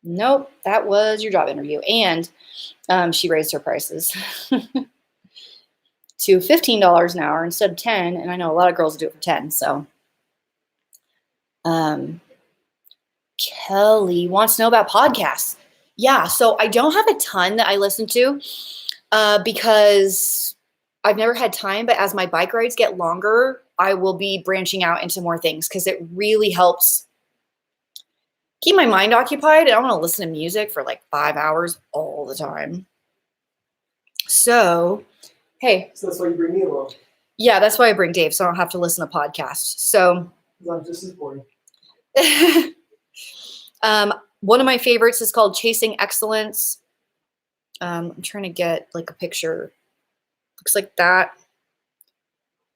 Nope, that was your job interview. And she raised her prices to $15 an hour instead of 10. And I know a lot of girls do it for 10. So Kelly wants to know about podcasts. Yeah, so I don't have a ton that I listen to because I've never had time, but as my bike rides get longer, I will be branching out into more things because it really helps keep my mind occupied. I don't want to listen to music for like 5 hours all the time. So, hey. So that's why you bring me along. Yeah, that's why I bring Dave, so I don't have to listen to podcasts. So I'm just as boring. One of my favorites is called Chasing Excellence. I'm trying to get like a picture. Looks like that.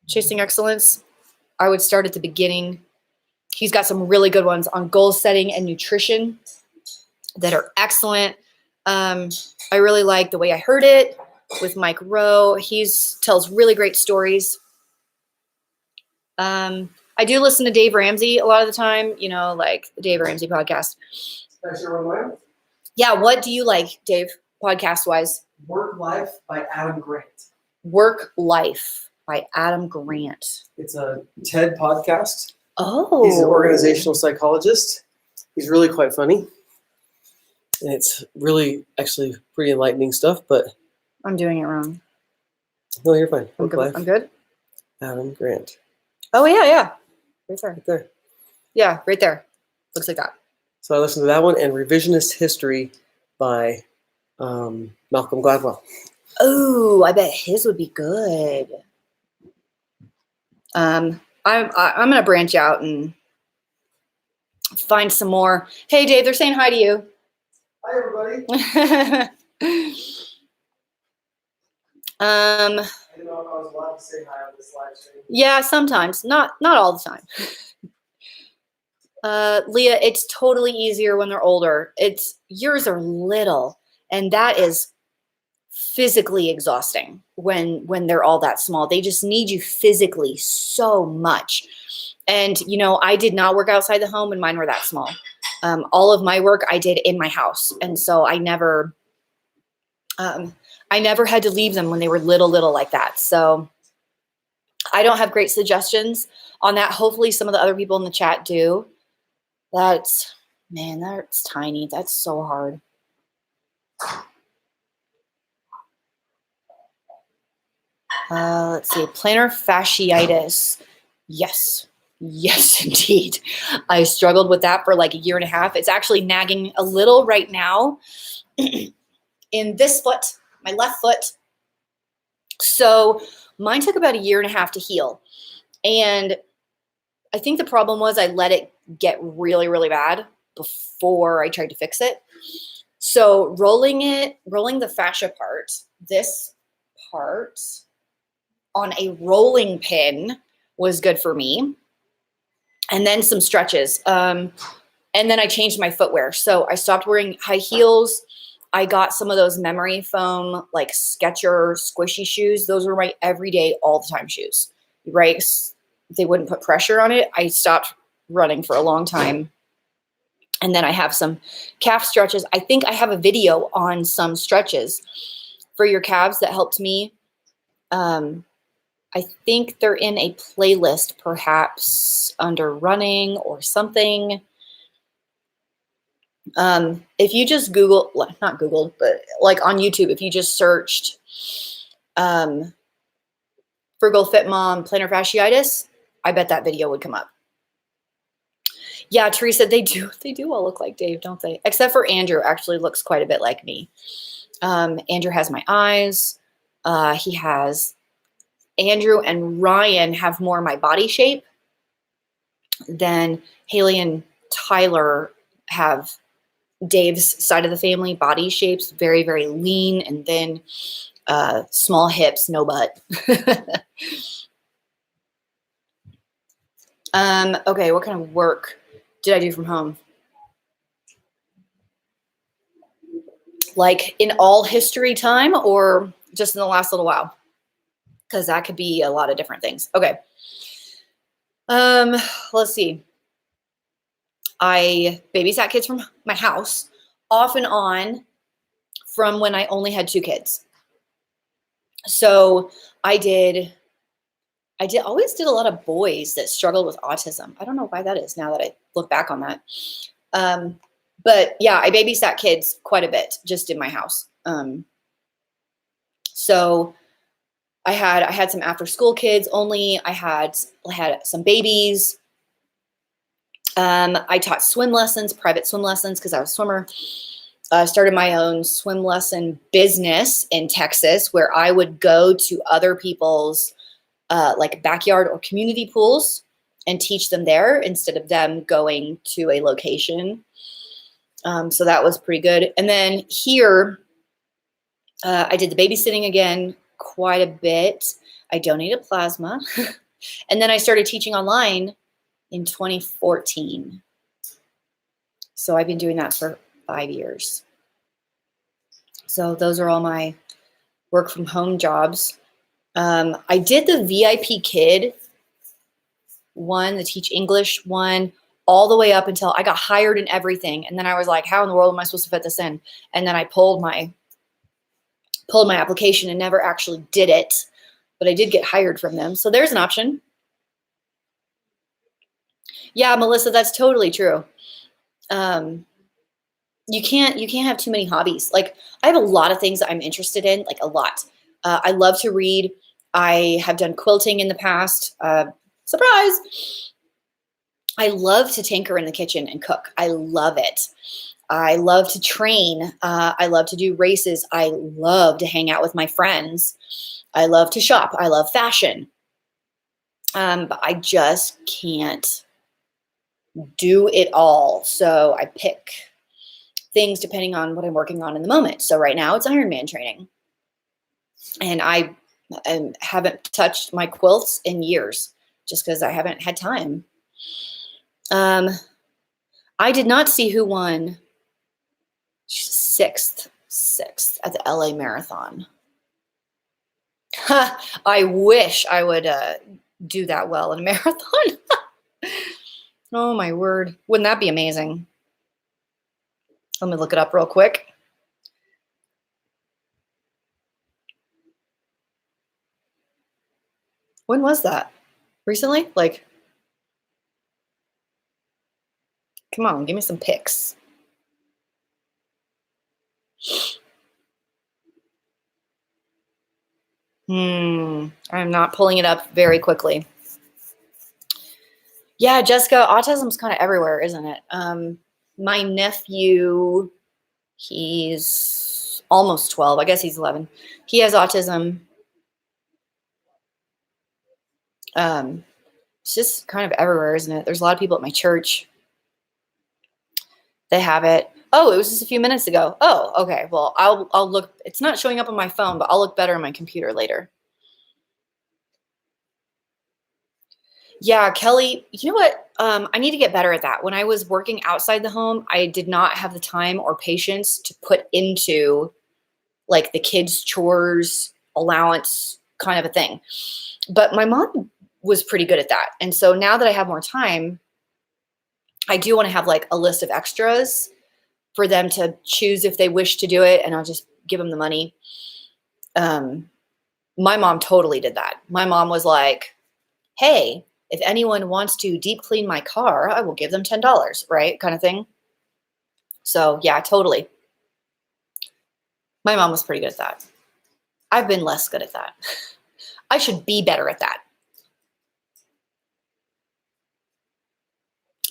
Chasing Excellence. I would start at the beginning. He's got some really good ones on goal setting and nutrition that are excellent. I really like The Way I Heard It with Mike Rowe. He tells really great stories. I do listen to Dave Ramsey a lot of the time, you know, like the Dave Ramsey podcast. Yeah, what do you like, Dave, podcast-wise? Work Life by Adam Grant. Work Life by Adam Grant. It's a TED podcast. Oh. He's an organizational psychologist. He's really quite funny. And it's really actually pretty enlightening stuff, but I'm doing it wrong. No, you're fine. I'm good. I'm good. Adam Grant. Oh, yeah. Right there. Right there. Yeah, right there. Looks like that. So I listened to that one and Revisionist History by Malcolm Gladwell. Oh, I bet his would be good. I'm gonna branch out and find some more. Hey, Dave, they're saying hi to you. Hi, everybody. I didn't know if I was allowed to say hi on this live stream. Yeah, sometimes, not all the time. Leah, it's totally easier when they're older. Yours are little, and that is physically exhausting when they're all that small. They just need you physically so much. And, you know, I did not work outside the home when mine were that small. All of my work I did in my house. And so I never had to leave them when they were little like that. So I don't have great suggestions on that. Hopefully some of the other people in the chat do. That's tiny. That's so hard. Let's see, plantar fasciitis. Yes, indeed. I struggled with that for like a year and a half. It's actually nagging a little right now in this foot, my left foot. So mine took about a year and a half to heal. And I think the problem was I let it get really bad before I tried to fix it. So rolling the fascia part, this part, on a rolling pin was good for me. And then some stretches. And then I changed my footwear. So I stopped wearing high heels. I got some of those memory foam, like Skechers squishy shoes. Those were my everyday, all the time shoes, right? They wouldn't put pressure on it. I stopped running for a long time. And then I have some calf stretches. I think I have a video on some stretches for your calves that helped me. I think they're in a playlist, perhaps under running or something. If you just Google, not Googled, but like on YouTube, if you just searched Frugal Fit Mom plantar fasciitis, I bet that video would come up. Yeah, Theresa, they do all look like Dave, don't they? Except for Andrew, actually looks quite a bit like me. Andrew has my eyes. Andrew and Ryan have more my body shape than Haley and Tyler have Dave's side of the family body shapes, very lean, and then small hips, no butt. Okay, what kind of work did I do from home? Like in all history time or just in the last little while? Because that could be a lot of different things. Okay. Let's see. I babysat kids from my house off and on from when I only had 2 kids. So I always did a lot of boys that struggled with autism. I don't know why that is now that I look back on that. But yeah, I babysat kids quite a bit just in my house. So I had some after school kids only. I had some babies. I taught swim lessons, private swim lessons, because I was a swimmer. I started my own swim lesson business in Texas, where I would go to other people's like backyard or community pools and teach them there instead of them going to a location. So that was pretty good. And then here, I did the babysitting again quite a bit. I donated plasma. And then I started teaching online in 2014. So I've been doing that for 5 years. So those are all my work from home jobs. I did the VIP Kid one, the Teach English one, all the way up until I got hired and everything. And then I was like, how in the world am I supposed to fit this in? And then I pulled my application and never actually did it, but I did get hired from them. So there's an option. Yeah, Melissa, that's totally true. You can't have too many hobbies. Like, I have a lot of things that I'm interested in, like a lot. I love to read. I have done quilting in the past. Surprise. I love to tinker in the kitchen and cook. I love it. I love to train. I love to do races. I love to hang out with my friends. I love to shop. I love fashion. But I just can't do it all. So I pick things depending on what I'm working on in the moment. So right now it's Ironman training. And I haven't touched my quilts in years just because I haven't had time. I did not see who won sixth at the LA Marathon. I wish I would do that well in a marathon. Oh my word. Wouldn't that be amazing? Let me look it up real quick. When was that? Recently? Like, come on, give me some pics. I'm not pulling it up very quickly. Yeah, Jessica, autism's kind of everywhere, isn't it? My nephew, he's almost 12. I guess he's 11. He has autism. It's just kind of everywhere, isn't it? There's a lot of people at my church. They have it. Oh, it was just a few minutes ago. Oh, okay. Well, I'll look. It's not showing up on my phone, but I'll look better on my computer later. Yeah, Kelly, you know what? I need to get better at that. When I was working outside the home, I did not have the time or patience to put into like the kids' chores allowance kind of a thing. But my mom was pretty good at that. And so now that I have more time, I do want to have like a list of extras for them to choose if they wish to do it, and I'll just give them the money. My mom totally did that. My mom was like, hey, if anyone wants to deep clean my car, I will give them $10, right? Kind of thing. So yeah, totally. My mom was pretty good at that. I've been less good at that. I should be better at that.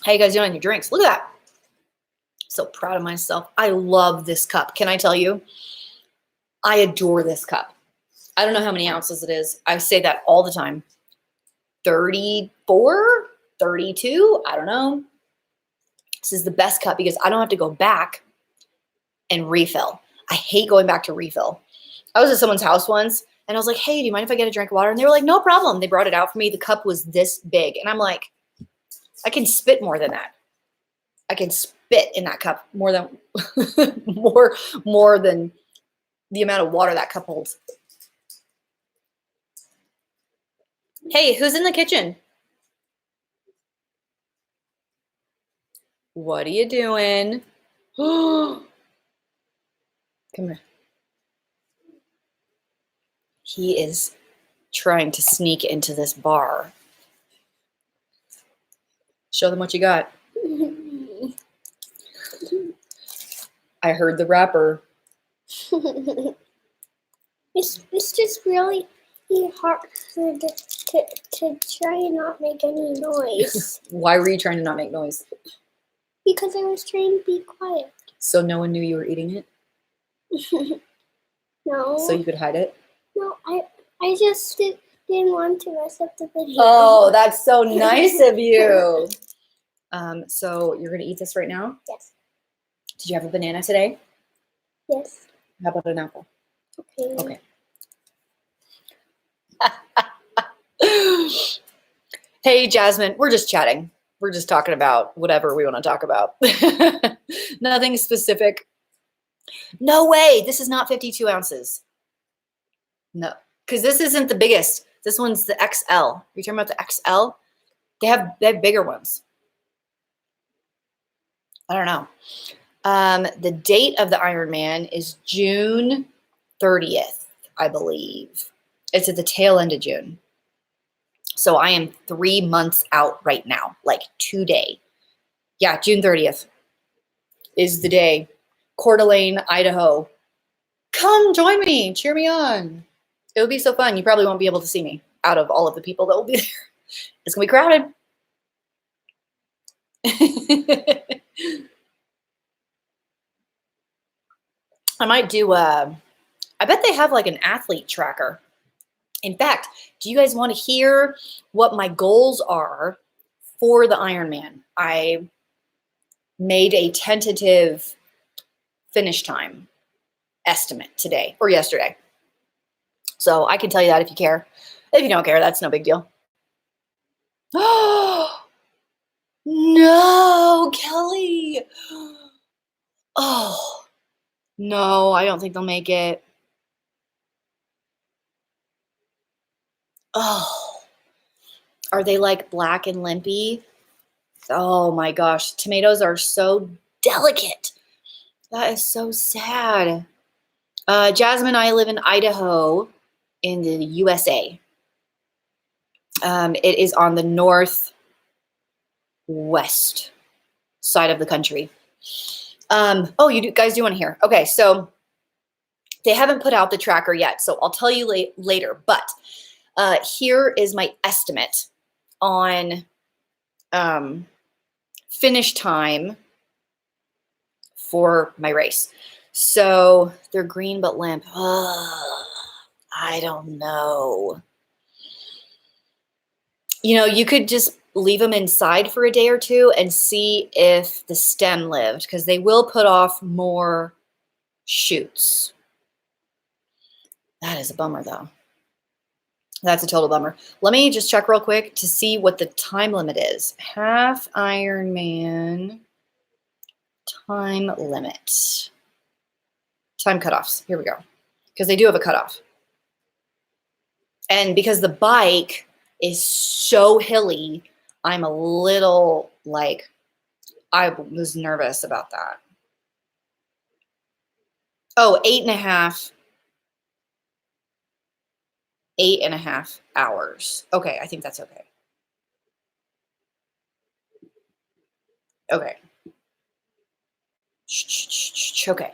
How you guys doing on your drinks? Look at that. So proud of myself. I love this cup. Can I tell you? I adore this cup. I don't know how many ounces it is. I say that all the time. 34, 32, I don't know. This is the best cup because I don't have to go back and refill. I hate going back to refill. I was at someone's house once and I was like, hey, do you mind if I get a drink of water? And they were like, no problem. They brought it out for me. The cup was this big. And I'm like, I can spit more than that. I can spit in that cup more than more than the amount of water that cup holds. Hey, who's in the kitchen? What are you doing? Come here. He is trying to sneak into this bar. Show them what you got. I heard the rapper. It's just really hard to try and not make any noise. Why were you trying to not make noise? Because I was trying to be quiet. So no one knew you were eating it? No. So you could hide it? No, I just didn't want to mess up the video. Oh, that's so nice of you. So you're going to eat this right now? Yes. Did you have a banana today? Yes. How about an apple? Okay. Hey, Jasmine, we're just chatting. We're just talking about whatever we want to talk about. Nothing specific. No way. This is not 52 ounces. No, because this isn't the biggest. This one's the XL. Are you talking about the XL? They have bigger ones. I don't know. The date of the Ironman is June 30th, I believe. It's at the tail end of June. So I am 3 months out right now, like today. Yeah, June 30th is the day. Coeur d'Alene, Idaho. Come join me. Cheer me on. It'll be so fun. You probably won't be able to see me out of all of the people that will be there. It's going to be crowded. I might do I bet they have like an athlete tracker. In fact, do you guys want to hear what my goals are for the Ironman? I made a tentative finish time estimate today or yesterday. So I can tell you that if you care. If you don't care, that's no big deal. Oh, no, Kelly. Oh, no, I don't think they'll make it. Oh, are they like black and limpy? Oh my gosh, tomatoes are so delicate. That is so sad. Jasmine and I live in Idaho in the USA. It is on the northwest side of the country. Oh, you guys do want to hear. Okay, so they haven't put out the tracker yet, so I'll tell you later. But here is my estimate on finish time for my race. So they're green but limp. I don't know. You know, you could just leave them inside for a day or two and see if the stem lived, because they will put off more shoots. That is a bummer, though. That's a total bummer. Let me just check real quick to see what the time limit is. Half Ironman time limit. Time cutoffs. Here we go. Because they do have a cutoff. And because the bike is so hilly, I'm a little like, I was nervous about that. Oh, 8.5 hours. Okay, I think that's okay. Okay. Okay.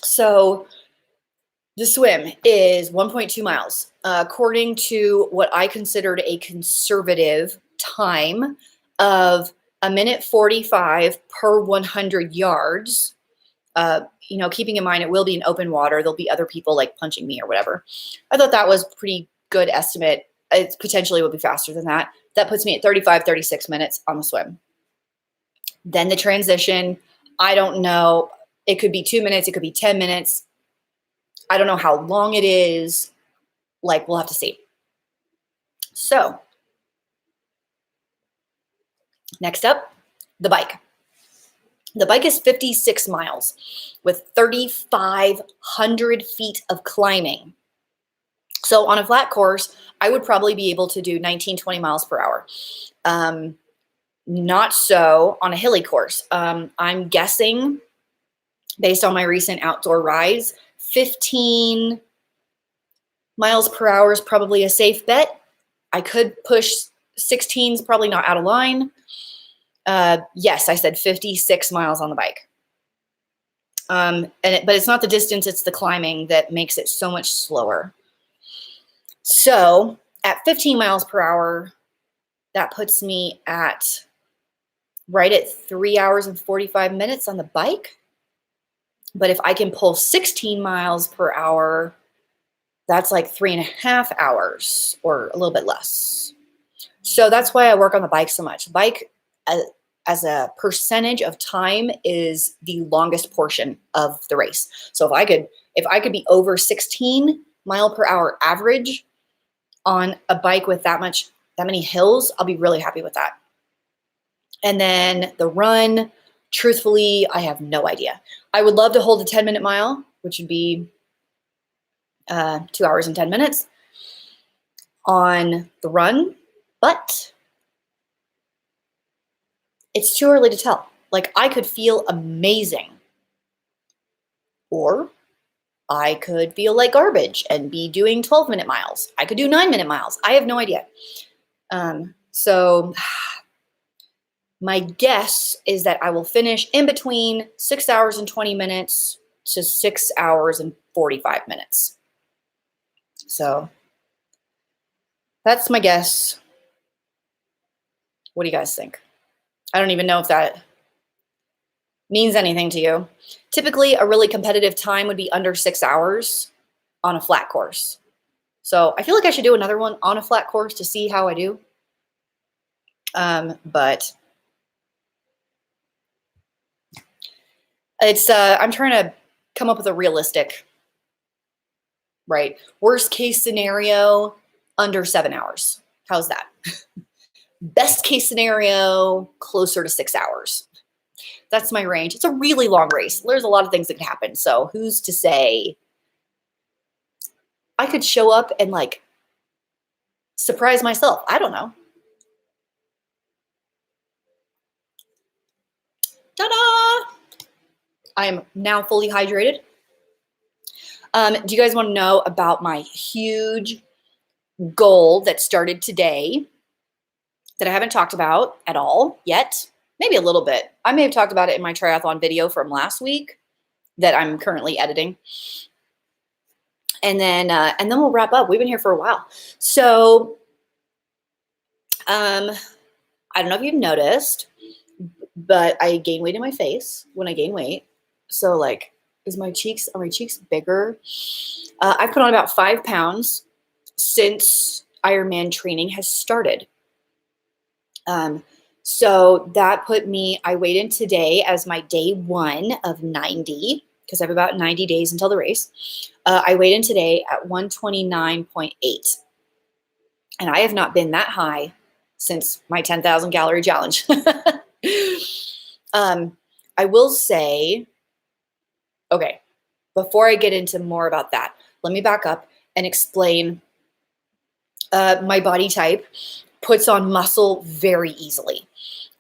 So the swim is 1.2 miles. According to what I considered a conservative time of 1:45 per 100 yards. You know, keeping in mind it will be in open water. There'll be other people like punching me or whatever. I thought that was pretty good estimate. It potentially will be faster than that. That puts me at 35, 36 minutes on the swim. Then the transition, I don't know. It could be 2 minutes. It could be 10 minutes. I don't know how long it is. Like, we'll have to see. So next up, the bike. The bike is 56 miles with 3,500 feet of climbing. So on a flat course, I would probably be able to do 19, 20 miles per hour. Not so on a hilly course. I'm guessing, based on my recent outdoor rides, 15 miles per hour is probably a safe bet. I could push 16s, probably not out of line. Yes, I said 56 miles on the bike. But it's not the distance, it's the climbing that makes it so much slower. So at 15 miles per hour, that puts me at right at 3 hours and 45 minutes on the bike. But if I can pull 16 miles per hour, that's like 3.5 hours or a little bit less. So that's why I work on the bike so much. Bike as a percentage of time is the longest portion of the race. So if I could be over 16 mile per hour average on a bike with that many hills, I'll be really happy with that. And then the run, truthfully, I have no idea. I would love to hold a 10-minute mile, which would be 2 hours and 10 minutes on the run, but it's too early to tell. Like, I could feel amazing, or I could feel like garbage and be doing 12-minute miles. I could do 9-minute miles. I have no idea. So my guess is that I will finish in between 6 hours and 20 minutes to 6 hours and 45 minutes. So that's my guess. What do you guys think? I don't even know if that means anything to you. Typically, a really competitive time would be under 6 hours on a flat course. So I feel like I should do another one on a flat course to see how I do. But it's I'm trying to come up with a realistic, right? Worst case scenario, under 7 hours. How's that? Best case scenario, closer to 6 hours. That's my range. It's a really long race. There's a lot of things that could happen. So who's to say I could show up and like surprise myself? I don't know. Ta-da! I am now fully hydrated. Do you guys want to know about my huge goal that started today that I haven't talked about at all yet? Maybe a little bit. I may have talked about it in my triathlon video from last week that I'm currently editing. And then we'll wrap up. We've been here for a while. So I don't know if you've noticed, but I gain weight in my face when I gain weight. So like, are my cheeks bigger? I've put on about 5 pounds since Ironman training has started. So that put me, I weighed in today as my day 1 of 90, because I have about 90 days until the race. I weighed in today at 129.8. And I have not been that high since my 10,000 calorie challenge. I will say, okay, before I get into more about that, let me back up and explain my body type puts on muscle very easily.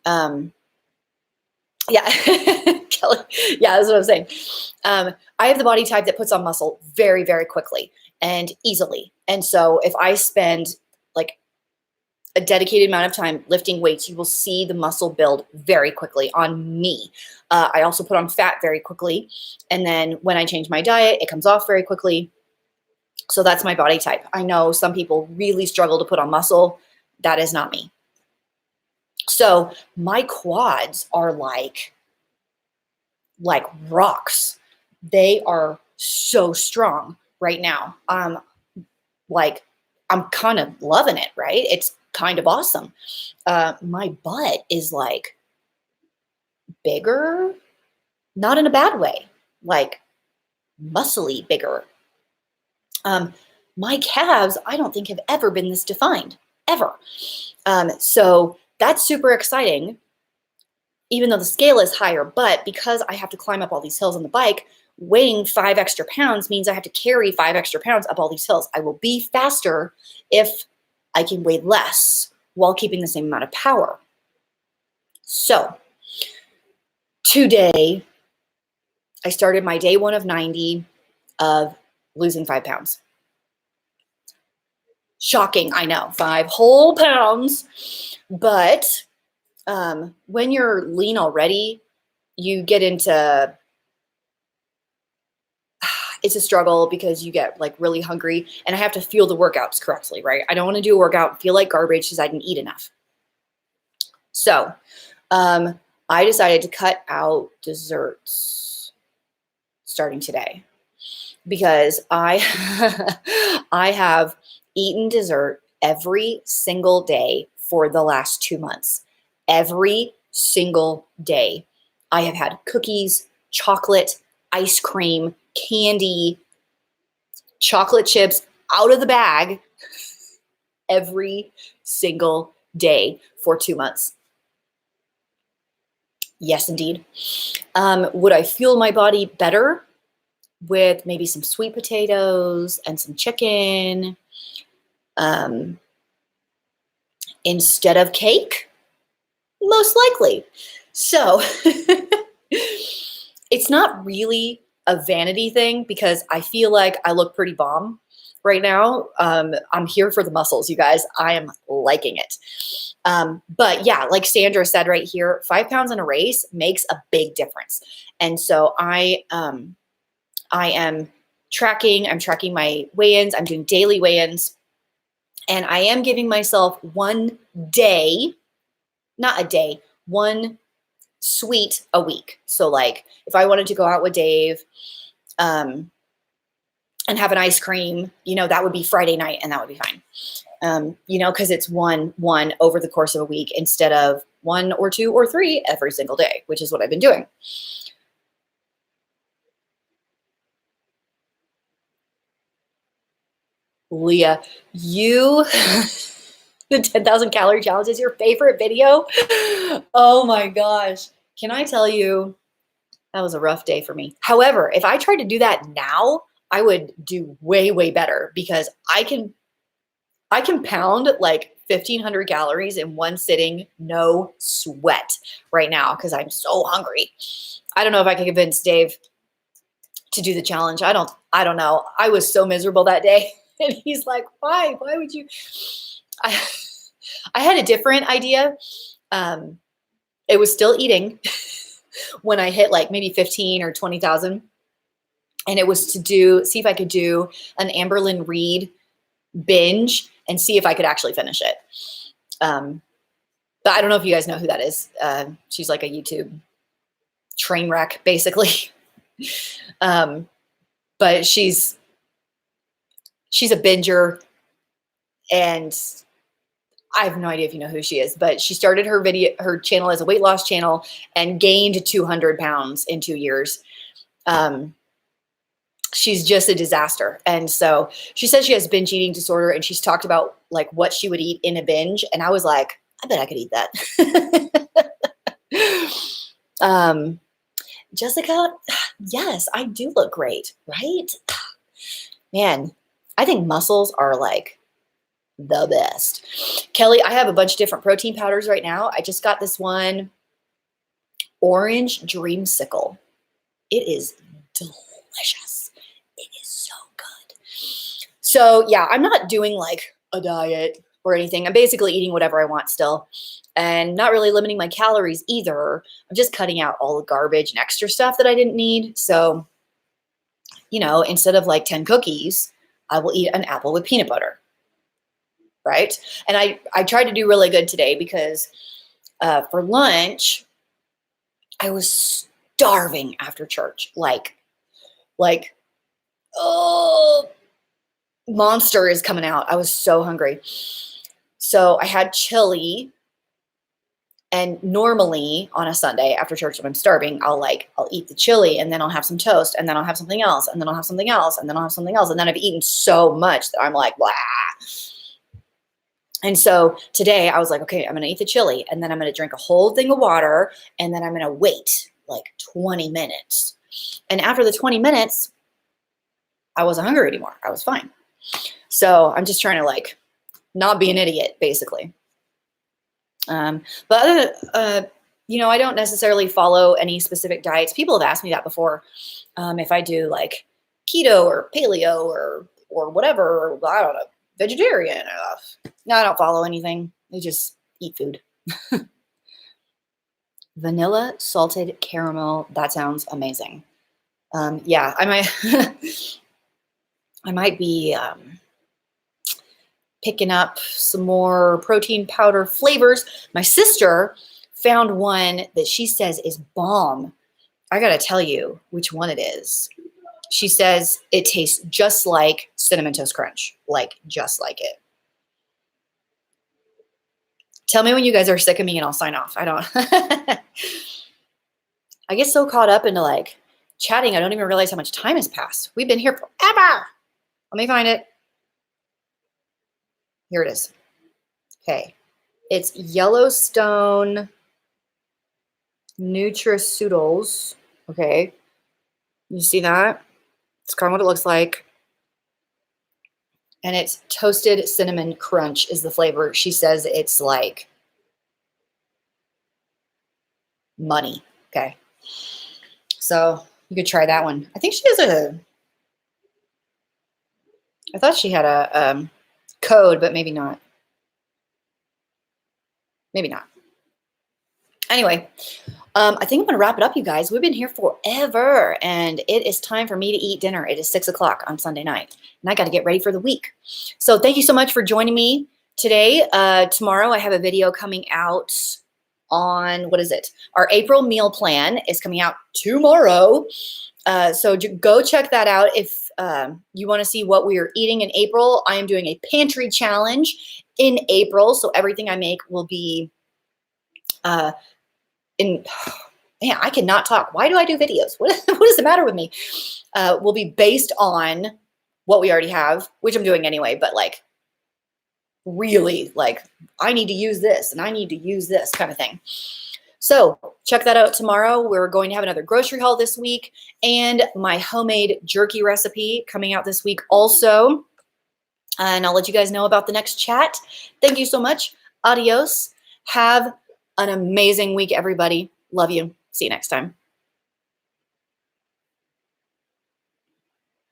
Yeah, Kelly, yeah, that's what I'm saying. I have the body type that puts on muscle very, very quickly and easily. And so if I spend like a dedicated amount of time lifting weights, you will see the muscle build very quickly on me. I also put on fat very quickly. And then when I change my diet, it comes off very quickly. So that's my body type. I know some people really struggle to put on muscle. That is not me. So my quads are like rocks. They are so strong right now. Like I'm kind of loving it, right? It's kind of awesome. My butt is like bigger, not in a bad way, like muscly bigger. My calves, I don't think have ever been this defined, ever. So that's super exciting, even though the scale is higher. But because I have to climb up all these hills on the bike, weighing 5 extra pounds means I have to carry 5 extra pounds up all these hills. I will be faster if I can weigh less while keeping the same amount of power. So today, I started my day 1 of 90 of losing 5 pounds. Shocking, I know, 5 whole pounds. But when you're lean already, you get into it's a struggle because you get like really hungry and I have to fuel the workouts correctly, right? I don't want to do a workout and feel like garbage because I didn't eat enough. So I decided to cut out desserts starting today because I have eaten dessert every single day for the last 2 months. Every single day. I have had cookies, chocolate, ice cream, candy, chocolate chips out of the bag every single day for 2 months. Yes, indeed. Would I fuel my body better with maybe some sweet potatoes and some chicken instead of cake? Most likely. So it's not really a vanity thing because I feel like I look pretty bomb right now. I'm here for the muscles, you guys. I am liking it. But yeah, like Sandra said right here, 5 pounds in a race makes a big difference. And so I am tracking, I'm tracking my weigh-ins. I'm doing daily weigh-ins and I am giving myself one day, not a day, one sweet a week. So like if I wanted to go out with Dave, and have an ice cream, that would be Friday night and that would be fine. Cause it's one over the course of a week instead of 1 or 2 or 3 every single day, which is what I've been doing. Leah, the 10,000 calorie challenge is your favorite video? Oh my gosh. Can I tell you, that was a rough day for me. However, if I tried to do that now, I would do way, way better because I can pound like 1,500 calories in one sitting, no sweat right now because I'm so hungry. I don't know if I can convince Dave to do the challenge. I don't know. I was so miserable that day. And he's like, why? Why would you? I had a different idea. It was still eating when I hit like maybe 15 or 20,000. And it was to see if I could do an Amberlynn Reid binge and see if I could actually finish it. But I don't know if you guys know who that is. She's like a YouTube train wreck, basically. But she's a binger, and I have no idea if you know who she is, but she started her channel as a weight loss channel and gained 200 pounds in 2 years. She's just a disaster. And so she says she has binge eating disorder, and she's talked about like what she would eat in a binge. And I was like, I bet I could eat that. Jessica, yes, I do look great, right? Man, I think muscles are like the best. Kelly, I have a bunch of different protein powders right now. I just got this one, Orange Dreamsicle. It is delicious. It is so good. So yeah, I'm not doing like a diet or anything. I'm basically eating whatever I want still and not really limiting my calories either. I'm just cutting out all the garbage and extra stuff that I didn't need. So, instead of like 10 cookies, I will eat an apple with peanut butter. Right. And I tried to do really good today because for lunch, I was starving after church. Like, oh, monster is coming out. I was so hungry. So I had chili. And normally on a Sunday after church when I'm starving, I'll eat the chili and then I'll have some toast and then I'll have something else and then I'll have something else and then I'll have something else. And then I've eaten so much that I'm like, blah. And so today I was like, okay, I'm going to eat the chili and then I'm going to drink a whole thing of water and then I'm going to wait like 20 minutes. And after the 20 minutes, I wasn't hungry anymore. I was fine. So I'm just trying to like not be an idiot, basically. But I don't necessarily follow any specific diets. People have asked me that before. If I do like keto or paleo or whatever, or, I don't know, vegetarian. No, I don't follow anything. I just eat food. Vanilla salted caramel. That sounds amazing. Yeah, I might, I might be picking up some more protein powder flavors. My sister found one that she says is bomb. I gotta tell you which one it is. She says it tastes just like Cinnamon Toast Crunch, like just like it. Tell me when you guys are sick of me and I'll sign off. I don't. I get so caught up into like chatting, I don't even realize how much time has passed. We've been here forever. Let me find it. Here it is. Okay. It's Yellowstone Nutraceuticals. Okay. You see that? It's kind of what it looks like. And it's toasted cinnamon crunch is the flavor. She says it's like money. Okay. So you could try that one. I think she has I thought she had a code, but maybe not. Maybe not. Anyway, I think I'm going to wrap it up, you guys. We've been here forever, and it is time for me to eat dinner. It is 6 o'clock on Sunday night, and I got to get ready for the week. So thank you so much for joining me today. Tomorrow I have a video coming out on, what is it? Our April meal plan is coming out tomorrow. So go check that out if you want to see what we are eating in April. I am doing a pantry challenge in April, so everything I make will be man, I cannot talk. Why do I do videos? What is the matter with me? Will be based on what we already have, which I'm doing anyway, but like really like I need to use this and I need to use this kind of thing. So check that out tomorrow. We're going to have another grocery haul this week and my homemade jerky recipe coming out this week also. And I'll let you guys know about the next chat. Thank you so much. Adios. Have an amazing week, everybody. Love you. See you next time.